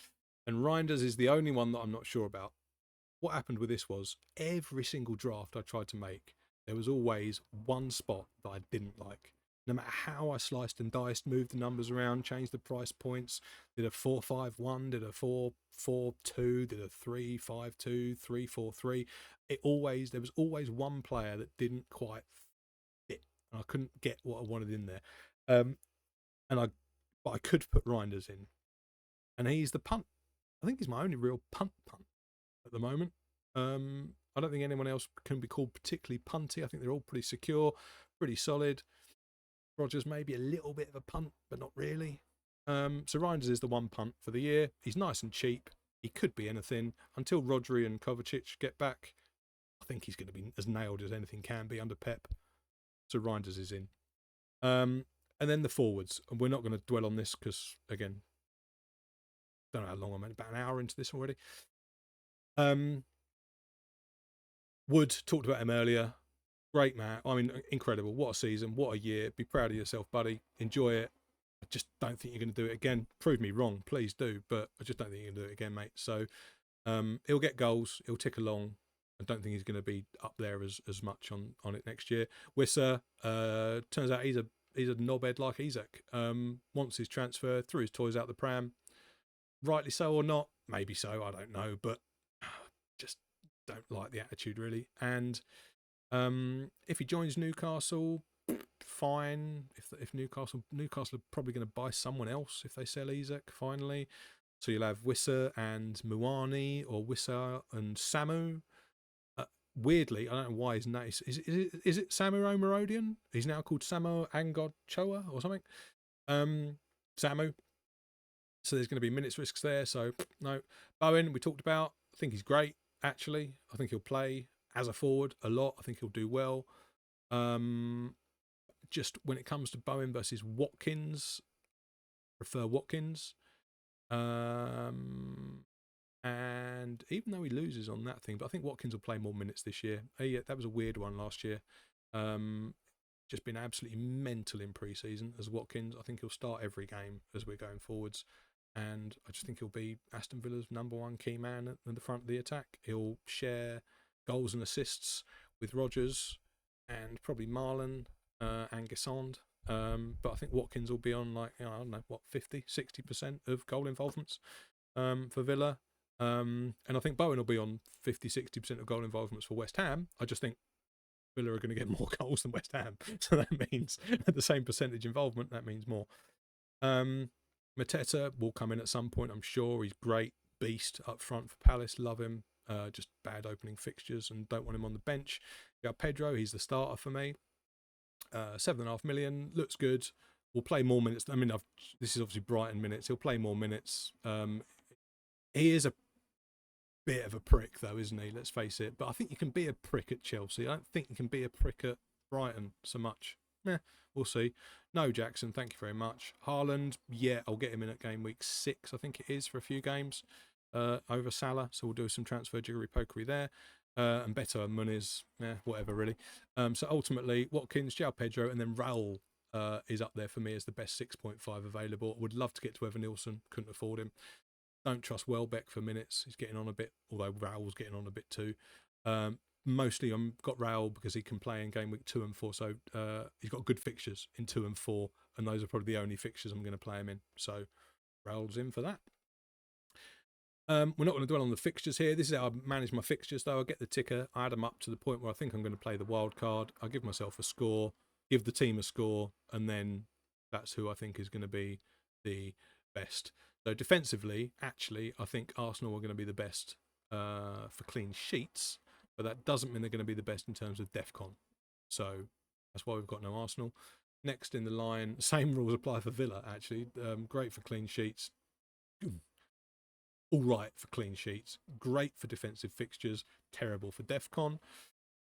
And Reinders is the only one that I'm not sure about. What happened with this was every single draft I tried to make, there was always one spot that I didn't like. No matter how I sliced and diced, moved the numbers around, changed the price points, did a 4-5-1, did a 4-4-2, did a 3-5-2, 3-4-3. There was always one player that didn't quite fit, and I couldn't get what I wanted in there. But I could put Reinders in, and he's the punt. I think he's my only real punt at the moment. I don't think anyone else can be called particularly punty. I think they're all pretty secure, pretty solid. Rodgers maybe a little bit of a punt, but not really. So Reinders is the one punt for the year. He's nice and cheap. He could be anything until Rodri and Kovacic get back. I think he's going to be as nailed as anything can be under Pep. So Reinders is in. And then the forwards. And we're not going to dwell on this because, again, don't know how long I'm in, about an hour into this already. Wood, talked about him earlier. Great man. I mean, incredible. What a season. What a year. Be proud of yourself, buddy. Enjoy it. I just don't think you're going to do it again. Prove me wrong. Please do. But I just don't think you're going to do it again, mate. So he'll get goals. He'll tick along. I don't think he's going to be up there as much on it next year. Wissa, turns out he's a he's a knobhead like Isak. Wants his transfer, threw his toys out the pram. Rightly so or not, maybe so, I don't know, but just don't like the attitude really. And if he joins Newcastle, fine. If Newcastle are probably going to buy someone else if they sell Isak finally. So you'll have Wissa and Muani, or Wissa and Samu. Weirdly, I don't know why his name is it Samu Omarodian? He's now called Samu Angochoa or something. Samu. So there's going to be minutes risks there. So no. Bowen, we talked about. I think he's great, actually. I think he'll play as a forward a lot. I think he'll do well. Just when it comes to Bowen versus Watkins, prefer Watkins. And even though he loses on that thing, but I think Watkins will play more minutes this year. That was a weird one last year. Just been absolutely mental in pre-season as Watkins. I think he'll start every game as we're going forwards. And I just think he'll be Aston Villa's number one key man at the front of the attack. He'll share goals and assists with Rodgers and probably Marlon and Gisand. But I think Watkins will be on I don't know, 50, 60% of goal involvements for Villa. And I think Bowen will be on 50, 60% of goal involvements for West Ham. I just think Villa are going to get more goals than West Ham. So that means at the same percentage involvement, that means more. Mateta will come in at some point, I'm sure. He's great, beast up front for Palace, love him. Just bad opening fixtures and don't want him on the bench. You got Pedro, he's the starter for me. 7.5 million, looks good. We'll play more minutes. I mean, this is obviously Brighton minutes. He'll play more minutes. He is a bit of a prick, though, isn't he? Let's face it. But I think you can be a prick at Chelsea. I don't think you can be a prick at Brighton so much. We'll see. No, Jackson, thank you very much. Haaland, yeah, I'll get him in at game week 6, I think it is, for a few games over Salah. So we'll do some transfer jiggery-pokery there. And Beto and Muniz, whatever, really. So ultimately, Watkins, João Pedro, and then Raul is up there for me as the best 6.5 available. Would love to get to Evan Nilsson, couldn't afford him. Don't trust Welbeck for minutes. He's getting on a bit, although Raul's getting on a bit too. Mostly I've got Raul because he can play in game week 2 and 4. So he's got good fixtures in 2 and 4. And those are probably the only fixtures I'm going to play him in. So Raul's in for that. We're not going to dwell on the fixtures here. This is how I manage my fixtures, though. I get the ticker, I add them up to the point where I think I'm going to play the wild card. I give myself a score, give the team a score, and then that's who I think is going to be the best. So defensively, actually, I think Arsenal are going to be the best for clean sheets, but that doesn't mean they're going to be the best in terms of DEFCON. So that's why we've got no Arsenal. Next in the line, same rules apply for Villa, actually. Great for clean sheets. All right for clean sheets. Great for defensive fixtures. Terrible for DEFCON.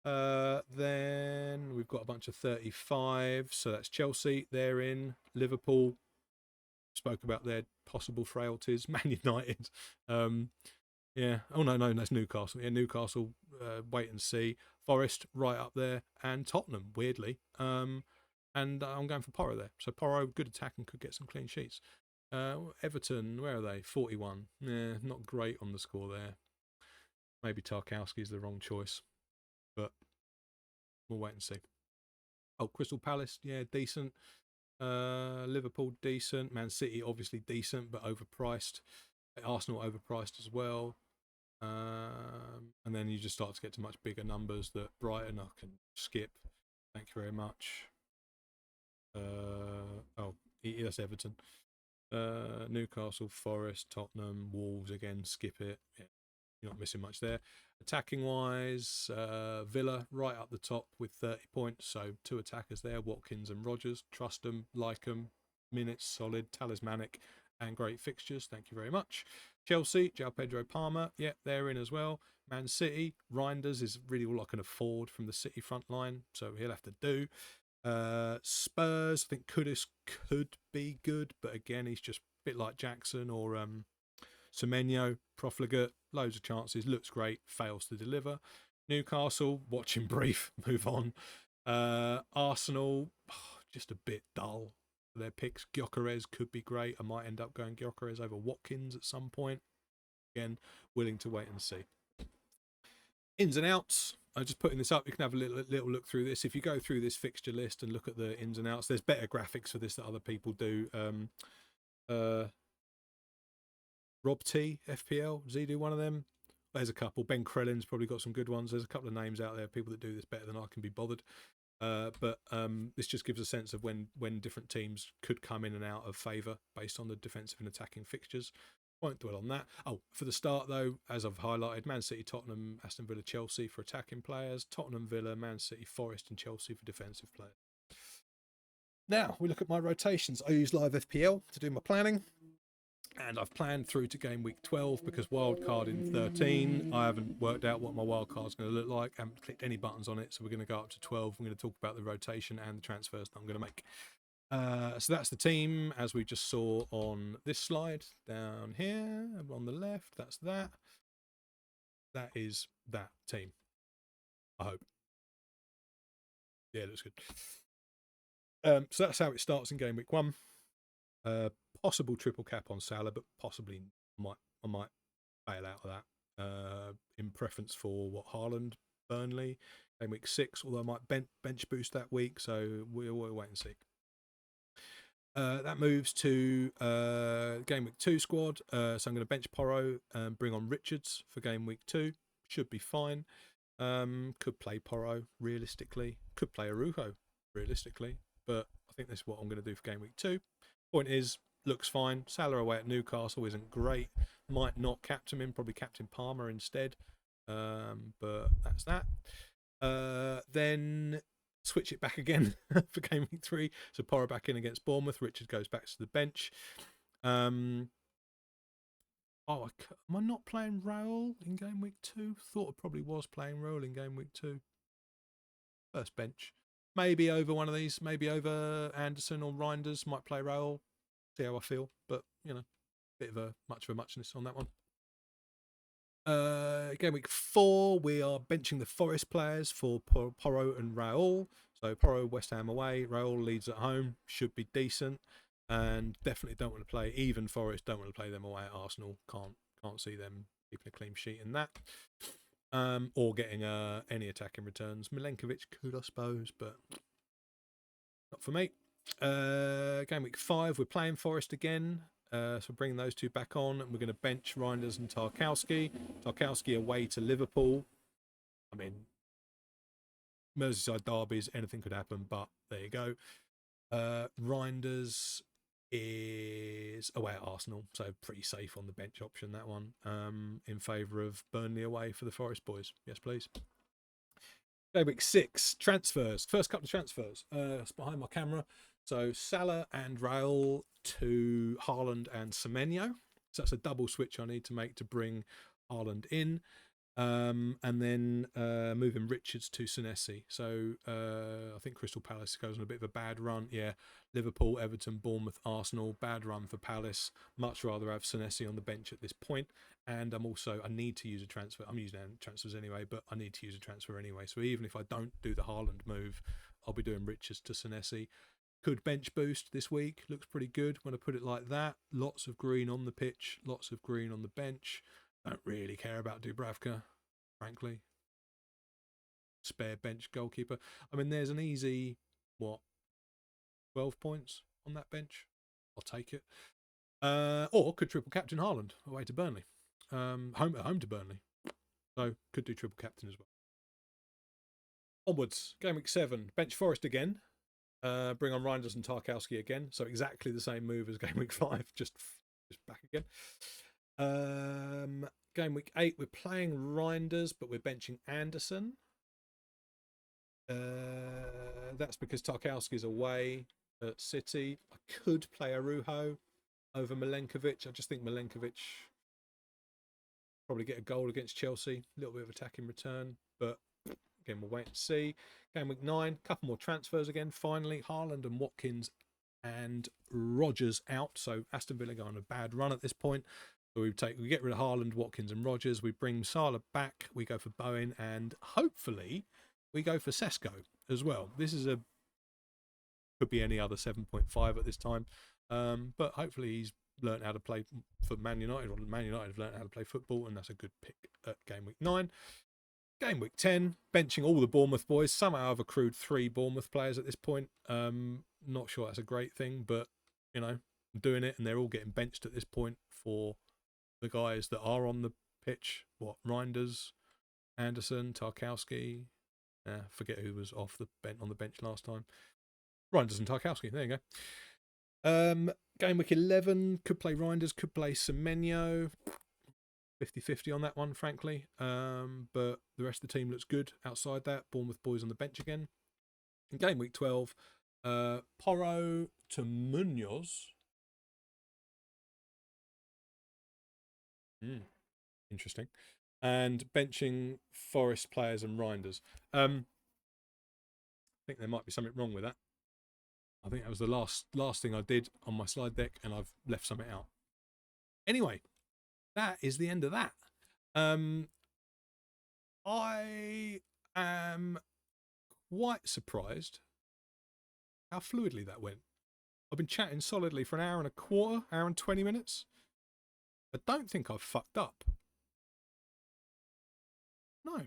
Then we've got a bunch of 35. So that's Chelsea. They're in. Liverpool. Spoke about their possible frailties. Man United. Yeah. Oh, no, that's Newcastle. Yeah, Newcastle, wait and see. Forest, right up there. And Tottenham, weirdly. And I'm going for Porro there. So Porro, good attack and could get some clean sheets. Everton, where are they? 41. Yeah, not great on the score there. Maybe Tarkowski's the wrong choice. But we'll wait and see. Oh, Crystal Palace, yeah, decent. Liverpool, decent. Man City, obviously decent, but overpriced. Arsenal, overpriced as well. And then you just start to get to much bigger numbers that Brighton I can skip. Thank you very much. That's Everton. Newcastle, Forest, Tottenham, Wolves again, skip it. Yeah, you're not missing much there. Attacking wise, Villa right up the top with 30 points. So 2 attackers there, Watkins and Rodgers. Trust them, like them. Minutes, solid, talismanic, and great fixtures. Thank you very much. Chelsea, João Pedro Palmer. Yeah, they're in as well. Man City, Reinders is really all I can afford from the City front line. So he'll have to do. Spurs, I think Kudus could be good, but again, he's just a bit like Jackson or Semenyo, profligate, loads of chances, looks great, fails to deliver. Newcastle, watch him brief, move on. Arsenal, just a bit dull. Their picks, Gyökeres could be great. I might end up going Gyökeres over Watkins at some point. Again, willing to wait and see. Ins and outs. I'm just putting this up. You can have a little look through this. If you go through this fixture list and look at the ins and outs, there's better graphics for this that other people do. Rob T, FPL, does he do one of them? There's a couple. Ben Krellin's probably got some good ones. There's a couple of names out there, people that do this better than I can be bothered. But this just gives a sense of when different teams could come in and out of favour based on the defensive and attacking fixtures. Won't dwell on that. Oh, for the start though, as I've highlighted, Man City, Tottenham, Aston Villa, Chelsea for attacking players, Tottenham, Villa, Man City, Forest and Chelsea for defensive players. Now we look at my rotations. I use live FPL to do my planning, and I've planned through to game week 12 because wildcard in 13. I haven't worked out what my wildcard's going to look like. I haven't clicked any buttons on it, so we're going to go up to 12. I'm going to talk about the rotation and the transfers that I'm going to make. So that's the team as we just saw on this slide down here on the left. That's that. That is that team. I hope. Yeah, it looks good. So that's how it starts in game week 1. Possible triple cap on Salah, but possibly I might bail out of that in preference for Haaland, Burnley, game week 6, although I might bench boost that week, so we'll wait and see. That moves to game week 2 squad. So I'm going to bench Porro and bring on Richards for game week 2. Should be fine. Could play Porro realistically. Could play Arujo realistically. But I think this is what I'm going to do for game week 2. Point is, looks fine. Salah away at Newcastle isn't great. Might not captain him. Probably captain Palmer instead. But that's that. Then switch it back again for game week 3. So Porro back in against Bournemouth. Richard goes back to the bench. Am I not playing Raul in game week 2? Thought I probably was playing Raul in game week 2. First bench. Maybe over one of these. Maybe over Anderson or Reinders. Might play Raul. See how I feel. But, you know, bit of a muchness on that one. Game week 4, we are benching the Forest players for Porro and Raul. So Porro, West Ham away, Raul Leeds at home, should be decent, and definitely don't want to play, even Forest, don't want to play them away at Arsenal. Can't see them keeping a clean sheet in that. Or getting any attacking returns. Milenkovic could, I suppose, but not for me. Game week 5, we're playing Forest again. So bringing those two back on, and we're going to bench Reinders and Tarkowski. Tarkowski away to Liverpool. I mean, Merseyside derbies, anything could happen, but there you go. Reinders is away at Arsenal, so pretty safe on the bench option, that one. In favour of Burnley away for the Forest boys. Yes, please. Game week 6, transfers. First couple of transfers. It's behind my camera. So Salah and Raul to Haaland and Semenyo. So that's a double switch I need to make to bring Haaland in. And then moving Richards to Senesi. So I think Crystal Palace goes on a bit of a bad run. Yeah, Liverpool, Everton, Bournemouth, Arsenal. Bad run for Palace. Much rather have Senesi on the bench at this point. And I need to use a transfer. I'm using transfers anyway, but I need to use a transfer anyway. So even if I don't do the Haaland move, I'll be doing Richards to Senesi. Could bench boost this week. Looks pretty good when I put it like that. Lots of green on the pitch. Lots of green on the bench. Don't really care about Dubravka, frankly. Spare bench goalkeeper. I mean, there's an easy, 12 points on that bench. I'll take it. Or could triple captain Haaland away to Burnley. Home to Burnley. So could do triple captain as well. Onwards. Game week 7. Bench Forest again. Bring on Reinders and Tarkowski again. So exactly the same move as game week 5. Just back again. Game week 8, we're playing Reinders, but we're benching Anderson. That's because Tarkowski's away at City. I could play Arujo over Milenkovic. I just think Milenkovic probably get a goal against Chelsea. A little bit of attacking return, but again, we'll wait and see. Game week 9, couple more transfers again. Finally, Haaland and Watkins and Rodgers out. So Aston Villa go on a bad run at this point. So we get rid of Haaland, Watkins and Rodgers. We bring Salah back. We go for Bowen, and hopefully we go for Sesko as well. This is could be any other 7.5 at this time. But hopefully he's learned how to play for Man United, or Man United have learned how to play football, and that's a good pick at game week 9. Game week 10, benching all the Bournemouth boys. Somehow I've accrued 3 Bournemouth players at this point. Not sure that's a great thing, but, you know, I'm doing it, and they're all getting benched at this point for the guys that are on the pitch. What, Reinders, Anderson, Tarkowski. Forget who was off the bench on the bench last time. Reinders and Tarkowski. There you go. Game week 11, could play Reinders, could play Semenyo. 50-50 on that one, frankly. But the rest of the team looks good outside that. Bournemouth boys on the bench again. In game week 12, Porro to Munoz. Interesting. And benching Forest players and Reinders. I think there might be something wrong with that. I think that was the last thing I did on my slide deck, and I've left something out. Anyway, that is the end of that. I am quite surprised how fluidly that went. I've been chatting solidly for an hour and a quarter, hour and 20 minutes. I don't think I've fucked up. No.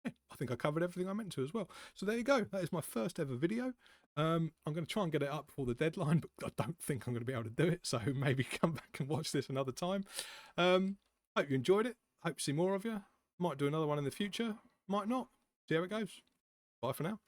Yeah, I think I covered everything I meant to as well. So there you go. That is my first ever video. I'm going to try and get it up before the deadline, but I don't think I'm going to be able to do it. So maybe come back and watch this another time. Hope you enjoyed it. Hope to see more of you. Might do another one in the future. Might not. See how it goes. Bye for now.